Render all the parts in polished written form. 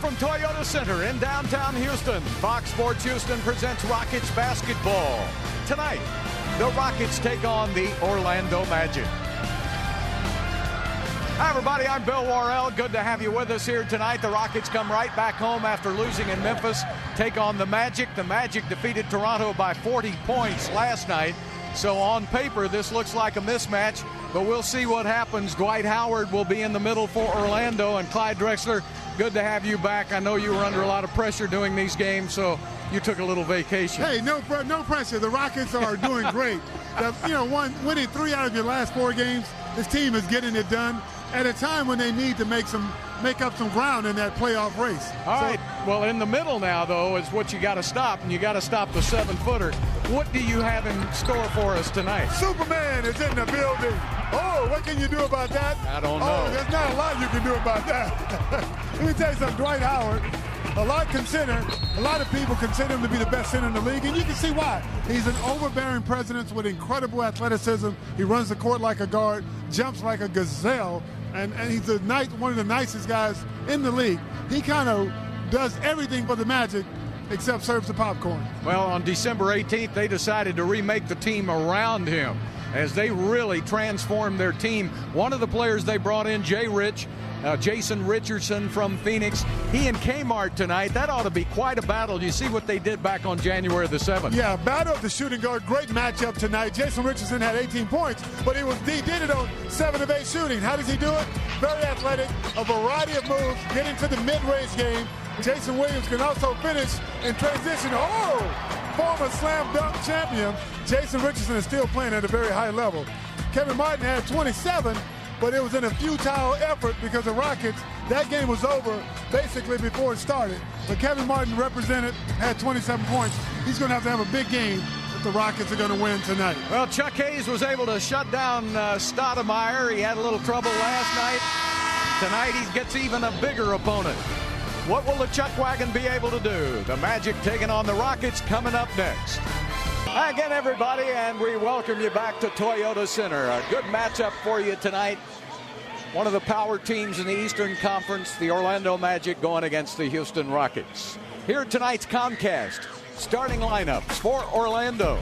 from Toyota Center in downtown Houston, Fox Sports Houston presents Rockets basketball. Tonight, the Rockets take on the Orlando Magic. Hi, everybody. I'm Bill Worrell. Good to have you with us here tonight. The Rockets come right back home after losing in Memphis, take on the Magic. The Magic defeated Toronto by 40 points last night. So on paper, this looks like a mismatch, but we'll see what happens. Dwight Howard will be in the middle for Orlando, and Clyde Drexler, good to have you back. I know you were under a lot of pressure doing these games, so you took a little vacation. Hey, no pressure. The Rockets are doing great. Winning 3 out of your last 4 games, this team is getting it done at a time when they need to make up some ground in that playoff race. All right. Well, in the middle now, though, is what you got to stop, and you got to stop the 7-footer. What do you have in store for us tonight? Superman is in the building. Oh, what can you do about that? I don't know. Oh, there's not a lot you can do about that. Let me tell you something, Dwight Howard, a lot of people consider him to be the best center in the league, and you can see why. He's an overbearing presence with incredible athleticism. He runs the court like a guard, jumps like a gazelle, and he's one of the nicest guys in the league. He kind of does everything for the Magic except serves the popcorn. Well, on December 18th, they decided to remake the team around him as they really transformed their team. One of the players they brought in, Jason Richardson from Phoenix, he and Kmart tonight. That ought to be quite a battle. You see what they did back on January the 7th. Yeah, battle of the shooting guard. Great matchup tonight. Jason Richardson had 18 points, but he did it on 7 of 8 shooting. How does he do it? Very athletic, a variety of moves, getting to the mid-range game. Jason Williams can also finish in transition. Oh, former slam dunk champion. Jason Richardson is still playing at a very high level. Kevin Martin had 27, but it was in a futile effort because the Rockets, that game was over basically before it started. But Kevin Martin had 27 points. He's going to have a big game if the Rockets are going to win tonight. Well, Chuck Hayes was able to shut down Stoudemire. He had a little trouble last night. Tonight he gets even a bigger opponent. What will the Chuck Wagon be able to do? The Magic taking on the Rockets coming up next. Hi again, everybody, and we welcome you back to Toyota Center. A good matchup for you tonight. One of the power teams in the Eastern Conference, the Orlando Magic, going against the Houston Rockets. Here tonight's Comcast. Starting lineups for Orlando: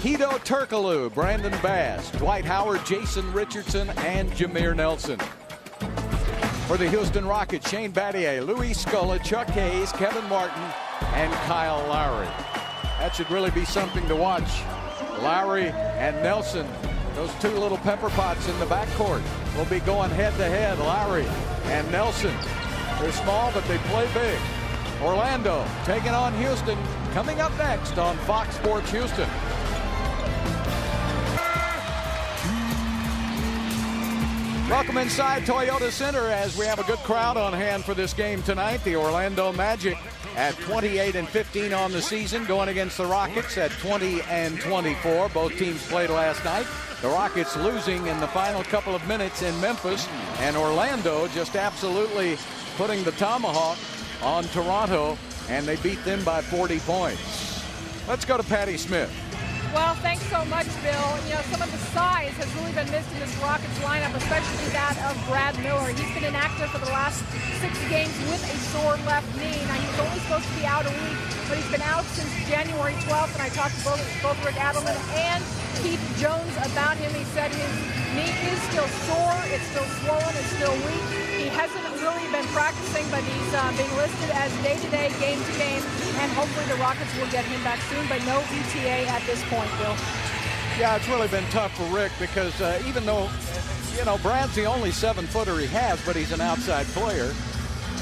Hedo Türkoğlu, Brandon Bass, Dwight Howard, Jason Richardson, and Jameer Nelson. For the Houston Rockets, Shane Battier, Luis Scola, Chuck Hayes, Kevin Martin, and Kyle Lowry. That should really be something to watch. Lowry and Nelson, those two little pepper pots in the backcourt, will be going head-to-head. Lowry and Nelson. They're small, but they play big. Orlando taking on Houston, coming up next on Fox Sports Houston. Welcome inside Toyota Center as we have a good crowd on hand for this game tonight. The Orlando Magic at 28-15 on the season, going against the Rockets at 20-24. Both teams played last night. The Rockets losing in the final couple of minutes in Memphis, and Orlando just absolutely putting the tomahawk on Toronto, and they beat them by 40 points. Let's go to Patty Smith. Well, thanks so much, Bill. Some of the size has really been missed in this Rockets lineup, especially that of Brad Miller. He's been inactive for the last 6 games with a sore left knee. Now, he was only supposed to be out a week, but he's been out since January 12th, and I talked to both Rick Adelman and Keith Jones about him. He said his knee is still sore, it's still swollen, it's still weak. He hasn't really been practicing, but he's being listed as day-to-day, game-to-game, and hopefully the Rockets will get him back soon, but no ETA at this point, Bill. Yeah, it's really been tough for Rick because even though, Brad's the only 7-footer he has, but he's an outside player.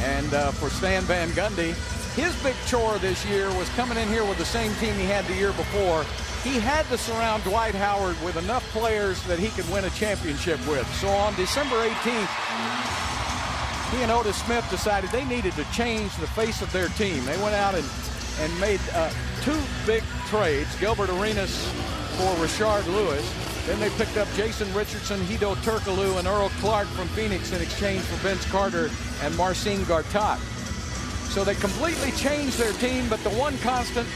And for Stan Van Gundy, his big chore this year was coming in here with the same team he had the year before. He had to surround Dwight Howard with enough players that he could win a championship with. So on December 18th, he and Otis Smith decided they needed to change the face of their team. They went out and made 2 big trades, Gilbert Arenas for Rashard Lewis. Then they picked up Jason Richardson, Hedo Türkoğlu, and Earl Clark from Phoenix in exchange for Vince Carter and Marcin Gortat. So they completely changed their team, but the one constant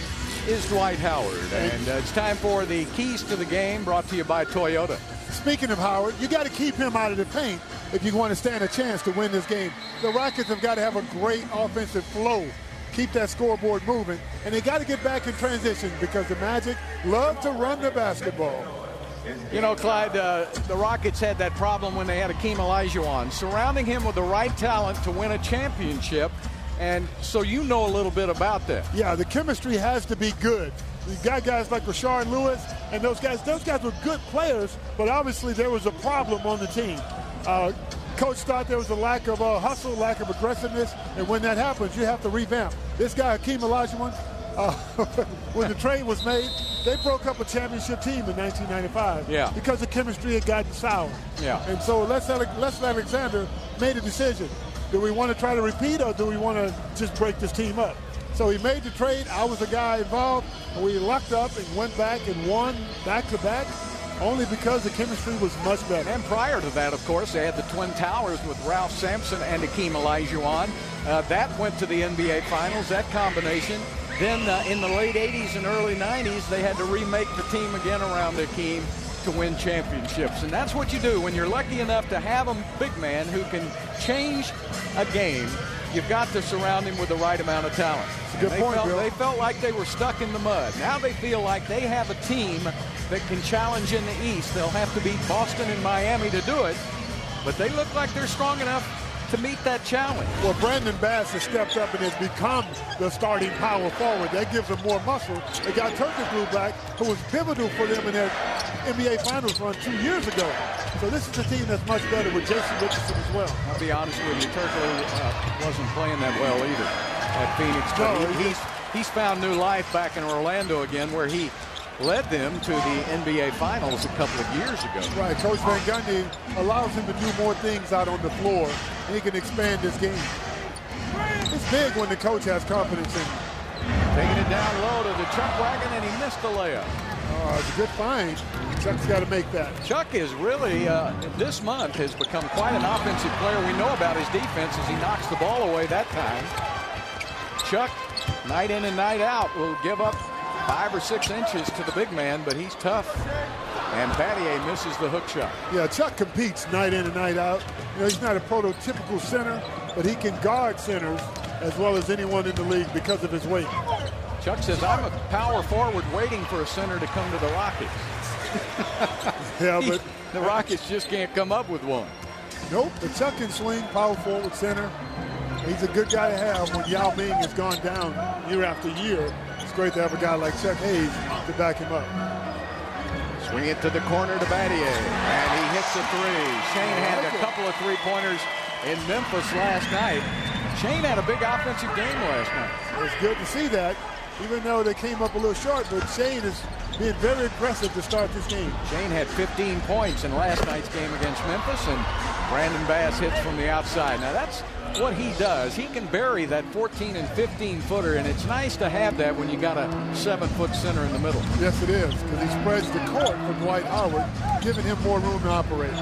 is Dwight Howard. And it's time for the keys to the game, brought to you by Toyota. Speaking of Howard, you got to keep him out of the paint if you want to stand a chance to win this game. The Rockets have got to have a great offensive flow, keep that scoreboard moving, and they got to get back in transition because the Magic love to run the basketball. You know, Clyde, the Rockets had that problem when they had Akeem Olajuwon, surrounding him with the right talent to win a championship. And so you know a little bit about that. Yeah, the chemistry has to be good. You got guys like Rashard Lewis and those guys were good players, but obviously there was a problem on the team. Coach thought there was a lack of hustle, lack of aggressiveness, and when that happens, you have to revamp. This guy, Akeem Olajuwon, when the trade was made, they broke up a championship team in 1995 because the chemistry had gotten sour. Yeah. And so Les Alexander made a decision. Do we want to try to repeat, or do we want to just break this team up? So he made the trade. I was the guy involved, and we locked up and went back and won back-to-back only because the chemistry was much better. And prior to that, of course, they had the Twin Towers with Ralph Sampson and Akeem Olajuwon. That went to the NBA Finals, that combination. Then in the late 80s and early 90s, they had to remake the team again around Akeem to win championships. And that's what you do when you're lucky enough to have a big man who can change a game. You've got to surround him with the right amount of talent. Good point, Bill. They felt like they were stuck in the mud. Now they feel like they have a team that can challenge in the East. They'll have to beat Boston and Miami to do it, but they look like they're strong enough to meet that challenge. Well, Brandon Bass has stepped up and has become the starting power forward. That gives them more muscle. They got Türkoğlu back, who was pivotal for them in their NBA Finals run 2 years ago. So this is a team that's much better with Jason Richardson as well. I'll be honest with you, Türkoğlu wasn't playing that well either at Phoenix. But he's found new life back in Orlando again, where he led them to the NBA Finals a couple of years ago. Right, Coach Van Gundy allows him to do more things out on the floor, and he can expand this game. It's big when the coach has confidence in him. Taking it down low to the Chuck wagon, and he missed the layup. It's a good find. Chuck's got to make that. Chuck is really, this month, has become quite an offensive player. We know about his defense as he knocks the ball away that time. Chuck, night in and night out, will give up 5 or 6 inches to the big man, but he's tough. And Battier misses the hook shot. Yeah, Chuck competes night in and night out. You know, he's not a prototypical center, but he can guard centers as well as anyone in the league because of his weight. Chuck says, I'm a power forward waiting for a center to come to the Rockets. Yeah, but the Rockets just can't come up with one. Nope, but Chuck can swing, power forward, center. He's a good guy to have when Yao Ming has gone down year after year. It's great to have a guy like Chuck Hayes to back him up. Swing it to the corner to Battier, and he hits a three. Shane had a couple of three-pointers in Memphis last night. Shane had a big offensive game last night. It's good to see that, even though they came up a little short, but Shane is being very aggressive to start this game. Shane had 15 points in last night's game against Memphis, and Brandon Bass hits from the outside. Now that's what he does. He can bury that 14 and 15 footer, and it's nice to have that when you got a 7-foot center in the middle. Yes, it is, because he spreads the court for Dwight Howard, giving him more room to operate.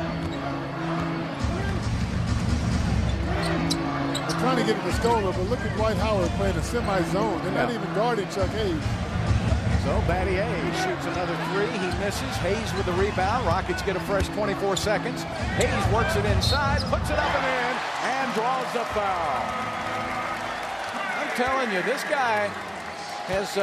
They're trying to get it to Scola, but look at Dwight Howard playing a semi-zone. They're not even guarding Chuck Hayes. So Battier shoots another three. He misses. Hayes with the rebound. Rockets get a fresh 24 seconds. Hayes works it inside, puts it up and in, and draws the foul. I'm telling you, this guy has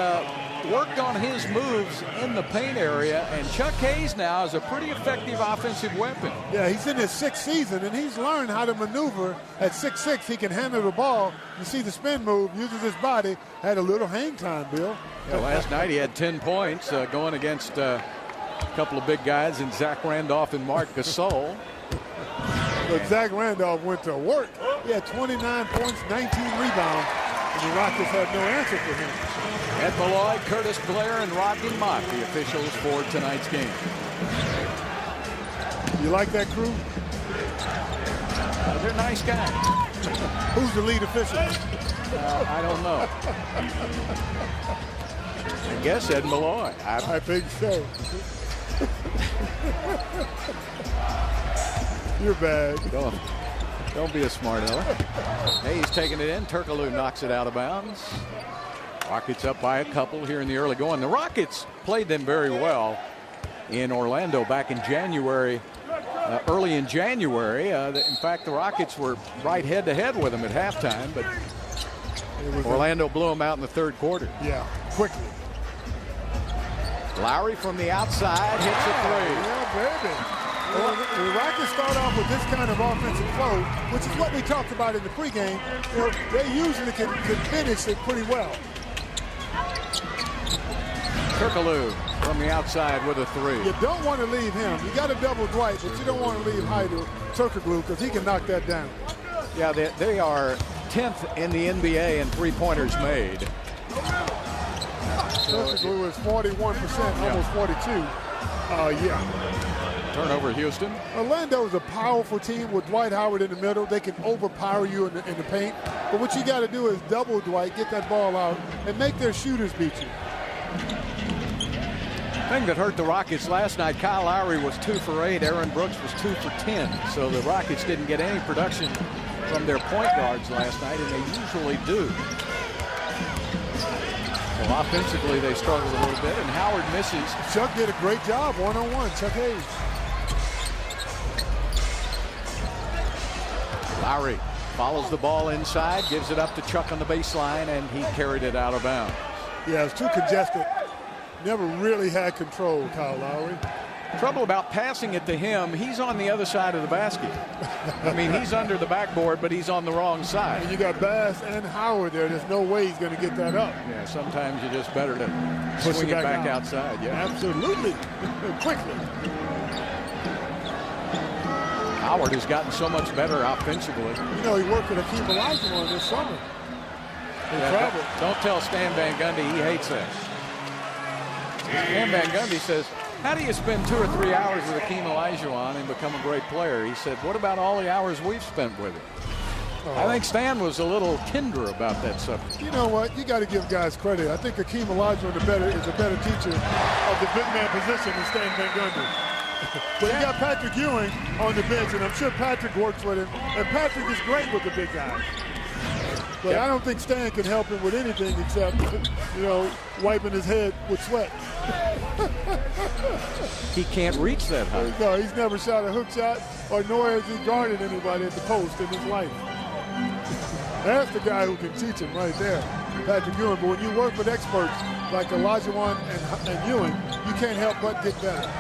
worked on his moves in the paint area, and Chuck Hayes now is a pretty effective offensive weapon. Yeah, he's in his 6th season, and he's learned how to maneuver. At 6'6", he can handle the ball. You see the spin move, uses his body, had a little hang time, Bill. Yeah, last night he had 10 points going against a couple of big guys in Zach Randolph and Marc Gasol. But Zach Randolph went to work. He had 29 points, 19 rebounds, and the Rockets had no answer for him. Ed Malloy, Curtis Blair, and Rodney Mott, the officials for tonight's game. You like that crew? They're nice guys. Who's the lead official? I don't know. I guess Ed Malloy. I think so. You're bad. Don't be a smart aleck. Hayes taking it in. Türkoğlu knocks it out of bounds. Rockets up by a couple here in the early going. The Rockets played them very well in Orlando back in January early in January. In fact, the Rockets were right head-to-head with them at halftime, but Orlando blew them out in the third quarter. Yeah, quickly. Lowry from the outside hits a three. Yeah, baby. Well, the Rockets start off with this kind of offensive flow, which is what we talked about in the pregame. You know, they usually can finish it pretty well. Türkoğlu from the outside with a three. You don't want to leave him. You got to double Dwight, but you don't want to leave Hedo Türkoğlu because he can knock that down. Yeah, they are 10th in the NBA in three-pointers made. Türkoğlu is 41%, almost 42. Yeah. Turnover, Houston. Orlando is a powerful team with Dwight Howard in the middle. They can overpower you in the paint. But what you got to do is double Dwight, get that ball out, and make their shooters beat you. The thing that hurt the Rockets last night, Kyle Lowry was 2 for 8. Aaron Brooks was 2 for 10. So the Rockets didn't get any production from their point guards last night, and they usually do. So offensively, they struggled a little bit, and Howard misses. Chuck did a great job one-on-one. Chuck Hayes. Lowry follows the ball inside, gives it up to Chuck on the baseline, and he carried it out of bounds. Yeah, it's too congested. Never really had control, Kyle Lowry. Trouble about passing it to him, he's on the other side of the basket. I mean, he's under the backboard, but he's on the wrong side. And you got Bass and Howard there. There's no way he's going to get that up. Yeah, sometimes you're just better to Push swing it back outside. Yeah, absolutely. Quickly. Howard has gotten so much better offensively. You know, he worked with Hakeem Olajuwon this summer. Don't tell Stan Van Gundy he hates that. Stan Van Gundy says, how do you spend 2 or 3 hours with Hakeem Olajuwon and become a great player? He said, what about all the hours we've spent with him? I think Stan was a little tender about that subject. You know what? You got to give guys credit. I think Hakeem Olajuwon is a better teacher of the big man position than Stan Van Gundy. But you got Patrick Ewing on the bench, and I'm sure Patrick works with him. And Patrick is great with the big guys. But I don't think Stan can help him with anything except, you know, wiping his head with sweat. He can't reach that high. No, he's never shot a hook shot, or nor has he guarded anybody at the post in his life. That's the guy who can teach him right there, Patrick Ewing. But when you work with experts like Olajuwon and Ewing, you can't help but get better.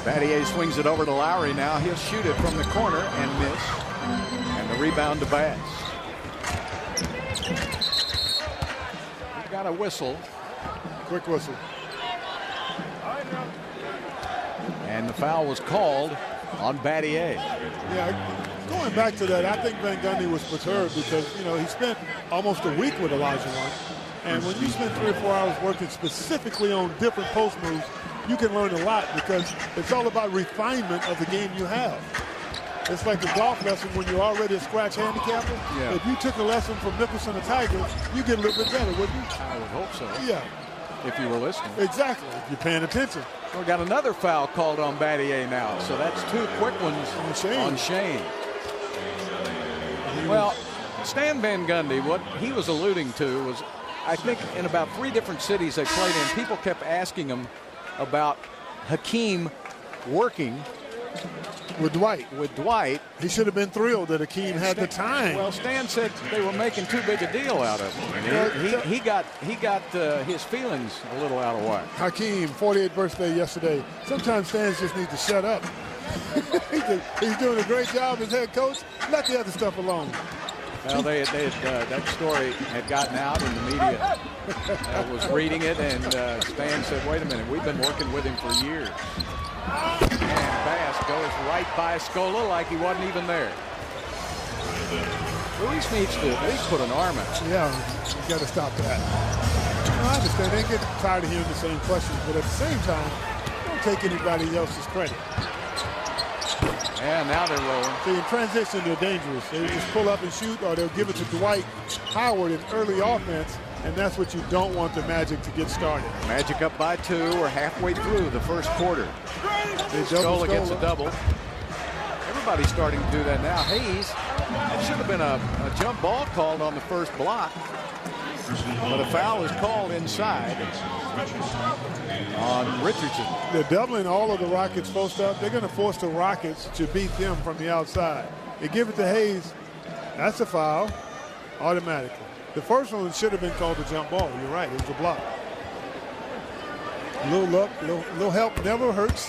Battier swings it over to Lowry now. He'll shoot it from the corner and miss. And the rebound to Bass. We've got a whistle. Quick whistle. And the foul was called on Battier. Yeah, going back to that, I think Van Gundy was perturbed because, you know, he spent almost a week with Olajuwon. And when you spend 3 or 4 hours working specifically on different post moves, you can learn a lot because it's all about refinement of the game you have. It's like a golf lesson when you're already a scratch handicapper. Yeah. If you took a lesson from Nicholson and Tiger, you get a little bit better, wouldn't you? I would hope so. Yeah. If you were listening. Exactly. If you're paying attention. We got another foul called on Battier now. So that's 2 quick ones on Shane. Well, Stan Van Gundy, what he was alluding to was, I think in about 3 different cities they played in, people kept asking him about Hakeem working with Dwight. He should have been thrilled that Hakeem had the time. Well, Stan said they were making too big a deal out of him. He got his feelings a little out of whack. Hakeem, 48th birthday yesterday. Sometimes fans just need to shut up. He's doing a great job as head coach. Let the other stuff alone. Well, that story had gotten out in the media. Was reading it, and Stan said, wait a minute, we've been working with him for years. And Bass goes right by Scola like he wasn't even there. Luis needs to at least put an arm out. Yeah, you got to stop that. I understand. They get tired of hearing the same questions, but at the same time, don't take anybody else's credit. And now they're rolling. See, in transition, they're dangerous. They just pull up and shoot, or they'll give it to Dwight Howard in early offense, and that's what you don't want the Magic to get started. Magic up by 2. We're halfway through the first quarter. Scola gets a double. Everybody's starting to do that now. Hayes, it should have been a jump ball called on the first block. But a foul is called inside on Richardson. They're doubling all of the Rockets post up. They're going to force the Rockets to beat them from the outside. They give it to Hayes. That's a foul automatically. The first one should have been called a jump ball. You're right. It was a block. A little luck, little help never hurts.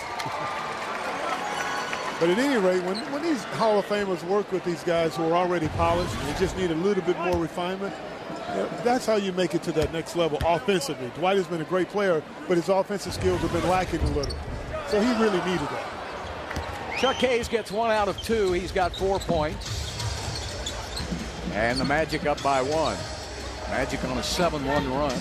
But at any rate, when these Hall of Famers work with these guys who are already polished and they just need a little bit more refinement, that's how you make it to that next level offensively. Dwight has been a great player, but his offensive skills have been lacking a little. So he really needed that. Chuck Hayes gets 1 out of 2. He's got 4 points. And the Magic up by 1. Magic on a 7-1 run.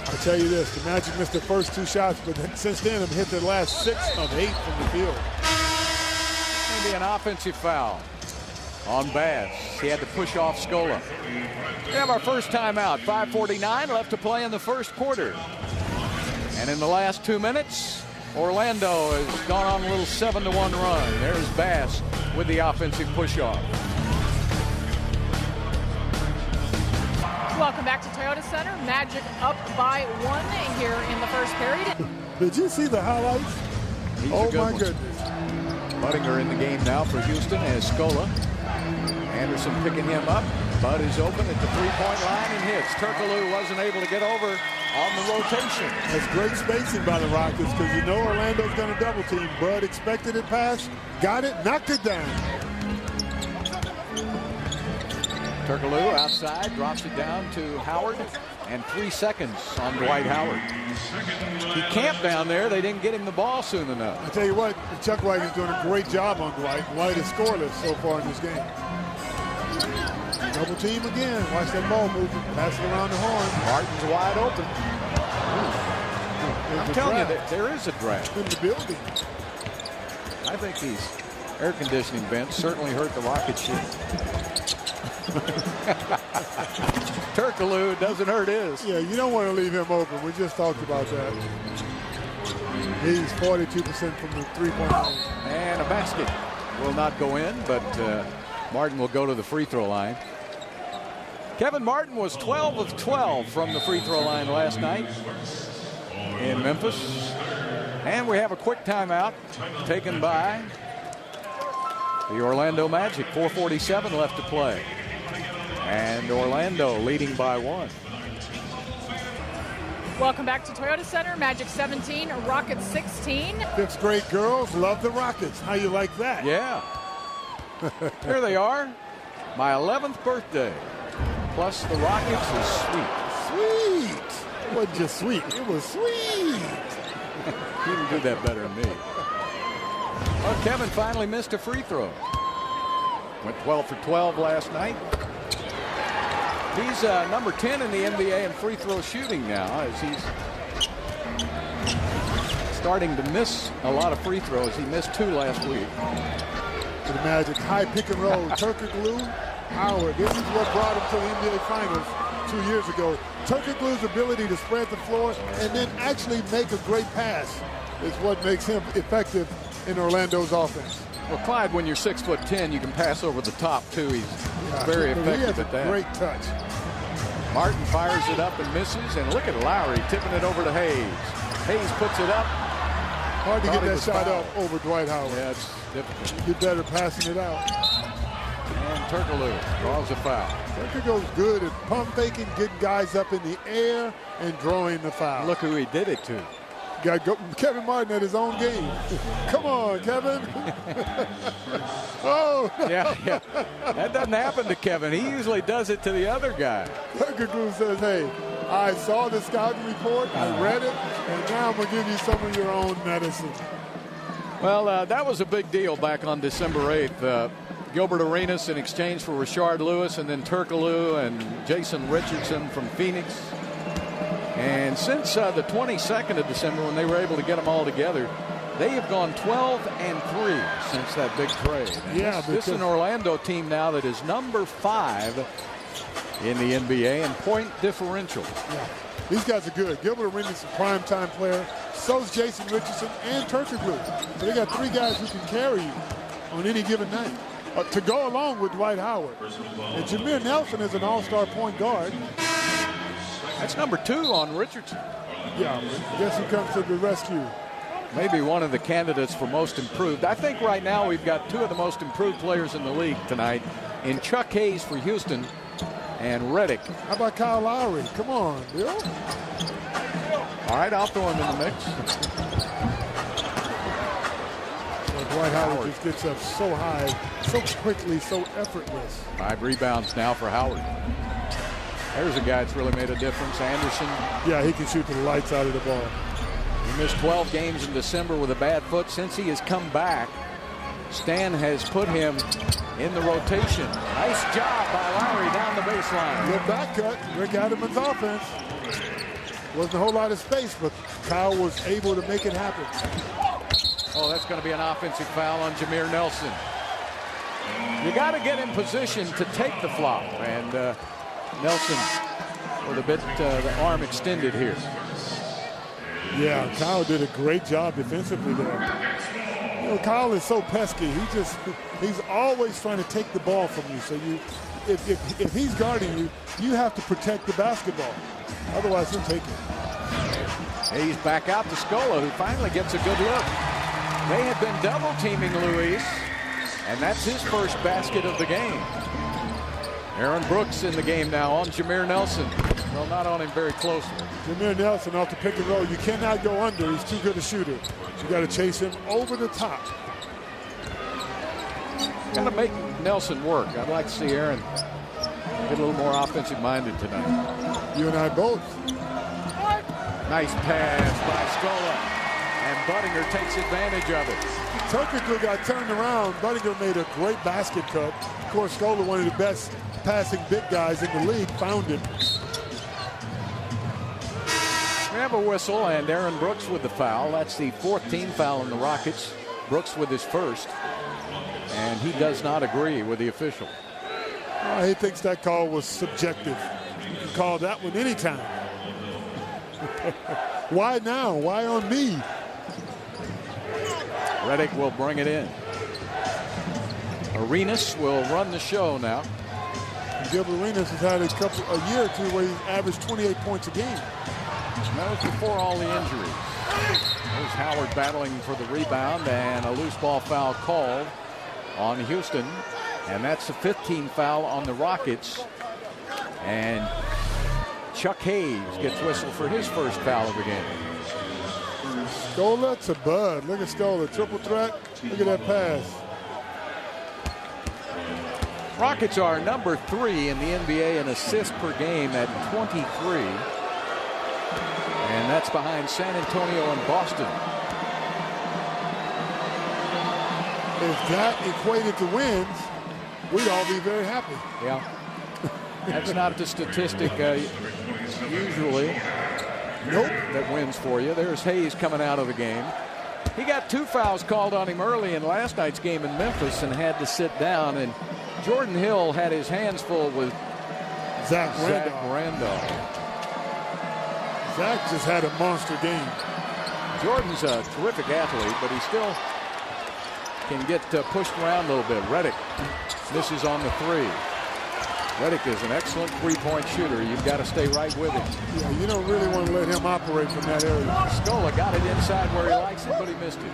I'll tell you this, the Magic missed their first 2 shots, but since then have hit their last 6 of 8 from the field. Maybe an offensive foul on Bass. He had to push off Scola. We have our first timeout. 5:49 left to play in the first quarter. And in the last 2 minutes, Orlando has gone on a little 7-1 run. There's Bass with the offensive push-off. Welcome back to Toyota Center. Magic up by 1 here in the first period. Did you see the highlights? Oh my goodness. Budinger in the game now for Houston as Scola. Anderson picking him up. Bud is open at the three-point line and hits. Türkoğlu wasn't able to get over on the rotation. That's great spacing by the Rockets because you know Orlando's going to double team. Bud expected it pass, got it, knocked it down. Türkoğlu outside, drops it down to Howard, and 3 seconds on Dwight Howard. He camped down there. They didn't get him the ball soon enough. I tell you what, Chuck White is doing a great job on Dwight. Dwight is scoreless so far in this game. Double team again. Watch that ball moving. Pass it around the horn. Martin's wide open. I'm telling you, there is a draft in the building. I think these air conditioning vents certainly hurt the rocket ship. Türkoğlu doesn't hurt his. Yeah, you don't want to leave him open. We just talked about that. He's 42% from the three-point line. And a basket will not go in, but Martin will go to the free throw line. Kevin Martin was 12 of 12 from the free throw line last night in Memphis. And we have a quick timeout taken by the Orlando Magic. 4:47 left to play. And Orlando leading by 1. Welcome back to Toyota Center. Magic 17, Rockets 16. 5th grade girls love the Rockets. How you like that? Yeah. Here they are. My 11th birthday. Plus the Rockets is sweet. Sweet. It wasn't just sweet. It was sweet. You can do that better than me. Well, Kevin finally missed a free throw. Went 12 for 12 last night. He's number 10 in the NBA in free throw shooting now as he's starting to miss a lot of free throws. He missed 2 last week. To the Magic, high pick and roll. Türkoğlu, Howard. This is what brought him to the NBA Finals 2 years ago. Türkoğlu's ability to spread the floor and then actually make a great pass is what makes him effective in Orlando's offense. Well, Clyde, when you're 6'10", you can pass over the top too. He's very effective at that. Great touch. Martin fires it up and misses, and look at Lowry tipping it over to Hayes. Hayes puts it up. Hard to get that shot up over Dwight Howard. Yeah, it's difficult. Get better passing it out. And Türkoğlu draws a foul. Türkoğlu's good at pump faking, getting guys up in the air, and drawing the foul. Look who he did it to. Got Kevin Martin at his own game. Come on, Kevin. Oh. Yeah. That doesn't happen to Kevin. He usually does it to the other guy. Türkoğlu says, hey, I saw the scouting report, I read it, and now I'm going to give you some of your own medicine. Well, that was a big deal back on December 8th. Gilbert Arenas in exchange for Rashard Lewis, and then Türkoğlu and Jason Richardson from Phoenix. And since the 22nd of December, when they were able to get them all together, they have gone 12-3 since that big trade. And yeah, this is an Orlando team now that is number 5 in the NBA in point differential. Yeah, these guys are good. Gilbert Arenas is a prime-time player. So is Jason Richardson and Türkoğlu. So they got 3 guys who can carry you on any given night. to go along with Dwight Howard. And Jameer Nelson is an all-star point guard. That's number 2 on Richardson. Yeah, I guess he comes to the rescue. Maybe one of the candidates for most improved. I think right now we've got 2 of the most improved players in the league tonight in Chuck Hayes for Houston and Redick. How about Kyle Lowry? Come on, Bill. All right, I'll throw him in the mix. Well, Dwight Howard just gets up so high, so quickly, so effortless. 5 rebounds now for Howard. There's a guy that's really made a difference, Anderson. Yeah, he can shoot the lights out of the ball. He missed 12 games in December with a bad foot. Since he has come back, Stan has put him in the rotation. Nice job by Lowry down the baseline. Good back cut. Rick Adam's offense. Wasn't a whole lot of space, but Kyle was able to make it happen. Oh, that's going to be an offensive foul on Jameer Nelson. You got to get in position to take the flop, and Nelson with a bit the arm extended here. Yeah, Kyle did a great job defensively there. You know, Kyle is so pesky. He's always trying to take the ball from you. So if he's guarding you, you have to protect the basketball. Otherwise, he'll take it. He's back out to Scola, who finally gets a good look. They had been double teaming Luis, and that's his first basket of the game. Aaron Brooks in the game now on Jameer Nelson. Well, not on him very closely. Jameer Nelson off the pick and roll. You cannot go under. He's too good a shooter. You got to chase him over the top. Got to make Nelson work. I'd like to see Aaron get a little more offensive minded tonight. You and I both. Nice pass by Scola, and Budinger takes advantage of it. Technically got turned around. Budinger made a great basket cut. Of course, Scola, one of the best passing big guys in the league, found him. We have a whistle, and Aaron Brooks with the foul. That's the 4th team foul in the Rockets. Brooks with his first, and he does not agree with the official. He thinks that call was subjective. You can call that one anytime. Why now? Why on me? Redick will bring it in. Arenas will run the show now. Gilbert Arenas has had a year or two where he's averaged 28 points a game. That was before all the injuries. There's Howard battling for the rebound, and a loose ball foul called on Houston. And that's the 15th foul on the Rockets. And Chuck Hayes gets whistled for his first foul of the game. Scola to Bud. Look at Scola. Triple threat. Look at that pass. Rockets are number 3 in the NBA in assists per game at 23. And that's behind San Antonio and Boston. If that equated to wins, we'd all be very happy. Yeah. That's not the statistic usually that wins for you. There's Hayes coming out of the game. He got 2 fouls called on him early in last night's game in Memphis and had to sit down. And Jordan Hill had his hands full with Zach Randolph. Zach just had a monster game. Jordan's a terrific athlete, but he still can get pushed around a little bit. Redick misses on the 3. Redick is an excellent three-point shooter. You've got to stay right with him. Yeah, you don't really want to let him operate from that area. Scola got it inside where he likes it, but he missed it.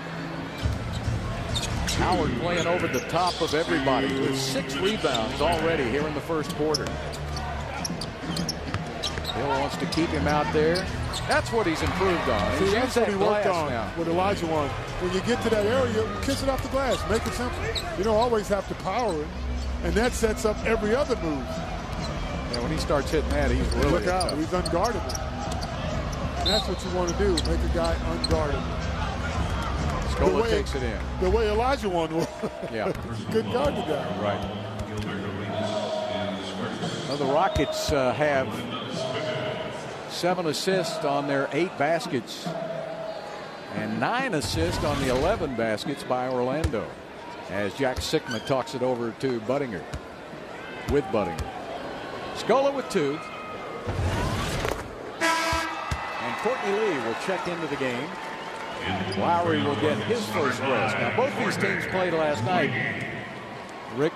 Howard playing over the top of everybody with 6 rebounds already here in the first quarter. Hill wants to keep him out there. That's what he's improved on. See, that's what he worked on now with Olajuwon. When you get to that area, kiss it off the glass. Make it simple. You don't always have to power it. And that sets up every other move. Yeah, when he starts hitting that, he's really look out. tough. He's unguardable. And that's what you want to do, make a guy unguardable. Scola takes it in. The way Olajuwon was. Yeah. Good guard the guy. Right. Well, the Rockets have 7 assists on their 8 baskets and 9 assists on the 11 baskets by Orlando, as Jack Sikma talks it over to Budinger. With Budinger. Scola with 2. And Courtney Lee will check into the game. Lowry will get his first rest. Now, both these teams played last night, Rick,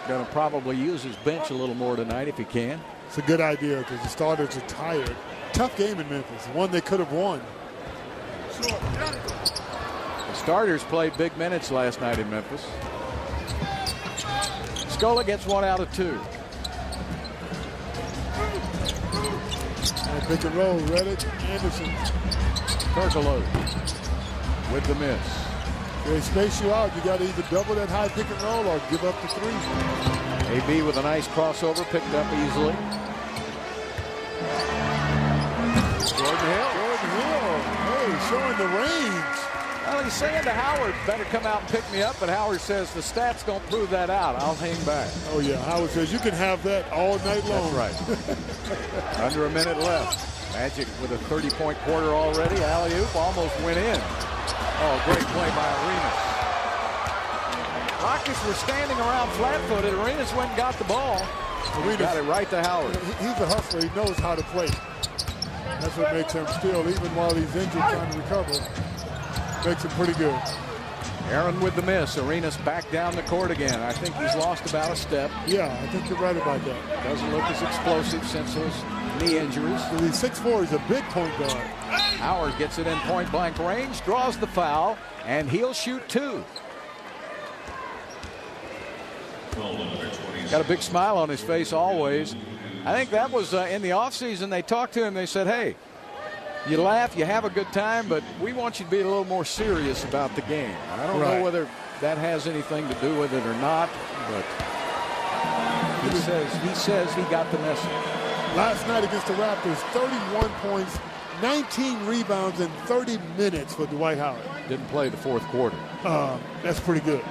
going to probably use his bench a little more tonight if he can. It's a good idea because the starters are tired. Tough game in Memphis, one they could have won. The starters played big minutes last night in Memphis. Scola gets 1 out of 2. And pick and roll, Reddick, Anderson. Türkoğlu with the miss. They space you out. You got to either double that high pick and roll or give up the 3. AB with a nice crossover, picked up easily. Jordan Hill. Hey, showing the range. Well, he's saying to Howard, better come out and pick me up, but Howard says the stats don't prove that out. I'll hang back. Oh, yeah. Howard says you can have that all night long. That's right. Under a minute left. Magic with a 30-point quarter already. Alley-oop almost went in. Oh, great play by Arenas. Rockets were standing around flat-footed. Arenas went and got the ball. Arenas got it right to Howard. He's a hustler. He knows how to play. That's what makes him still, even while he's injured, trying to recover. Makes him pretty good. Aaron with the miss. Arenas back down the court again. I think he's lost about a step. Yeah, I think you're right about that. Doesn't look as explosive since those knee injuries. He's 6'4", he's a big point guard. Howard gets it in point-blank range, draws the foul, and he'll shoot 2. Got a big smile on his face always. I think that was in the offseason. They talked to him. They said, hey, you laugh, you have a good time, but we want you to be a little more serious about the game. I don't know whether that has anything to do with it or not, but he says he got the message. Last night against the Raptors, 31 points, 19 rebounds in 30 minutes for Dwight Howard. Didn't play the fourth quarter. That's pretty good.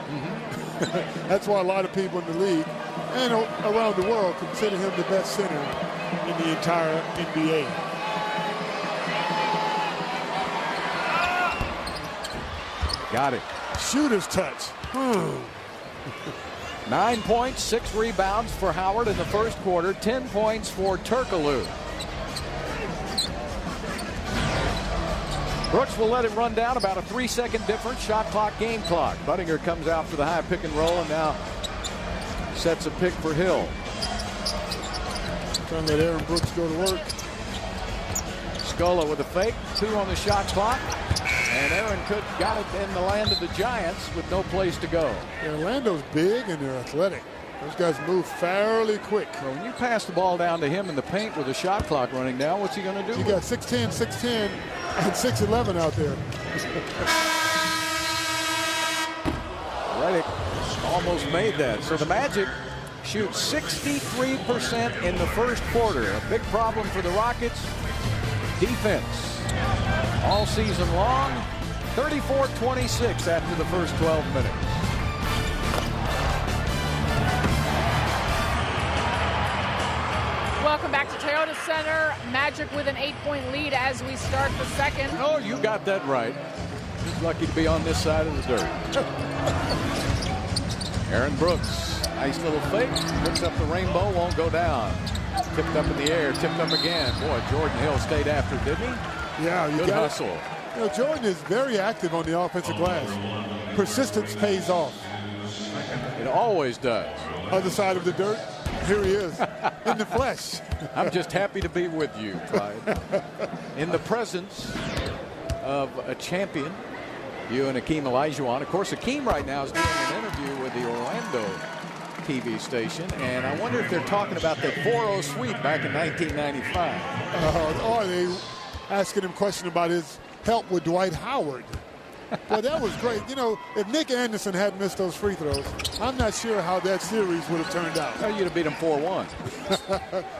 That's why a lot of people in the league and around the world consider him the best center in the entire NBA. Got it. Shooter's touch. 9 points, 6 rebounds for Howard in the first quarter. 10 points for Türkoğlu. Brooks will let it run down, about a 3-second difference. Shot clock, game clock. Budinger comes out for the high pick and roll and now sets a pick for Hill. Trying to let Aaron Brooks go to work. Scola with a fake, 2 on the shot clock. And Aaron got it in the land of the Giants with no place to go. Yeah, Orlando's big and they're athletic. Those guys move fairly quick. Well, when you pass the ball down to him in the paint with a shot clock running down, what's he going to do? You got 6'10", 6'10", and 6'11" out there. Reddick almost made that. So the Magic shoot 63% in the first quarter. A big problem for the Rockets. Defense. All season long, 34-26 after the first 12 minutes. Welcome back to Toyota Center. Magic with an 8-point lead as we start the second. Oh, you got that right. He's lucky to be on this side of the dirt. Aaron Brooks, nice little fake, picks up the rainbow, won't go down. Tipped up in the air, tipped up again. Boy, Jordan Hill stayed after, didn't he? Yeah, good hustle. You know, Jordan is very active on the offensive glass. Persistence pays off. It always does. Other side of the dirt, here he is, in the flesh. I'm just happy to be with you, Clyde. In the presence of a champion, you and Akeem Olajuwon. Of course, Akeem right now is doing an interview with the Orlando TV station, and I wonder if they're talking about the 4-0 sweep back in 1995. Or are they asking him a question about his help with Dwight Howard? Well, that was great. You know, if Nick Anderson hadn't missed those free throws, I'm not sure how that series would have turned out. Well, you'd have beat him 4-1.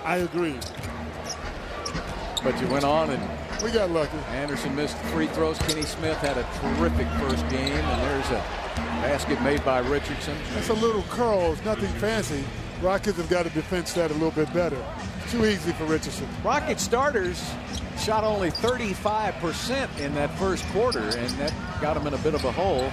I agree. But you went on and we got lucky. Anderson missed free throws. Kenny Smith had a terrific first game, and there's a basket made by Richardson. That's a little curls, nothing fancy. Rockets have got to defense that a little bit better. Too easy for Richardson. Rocket starters shot only 35% in that first quarter, and that got them in a bit of a hole.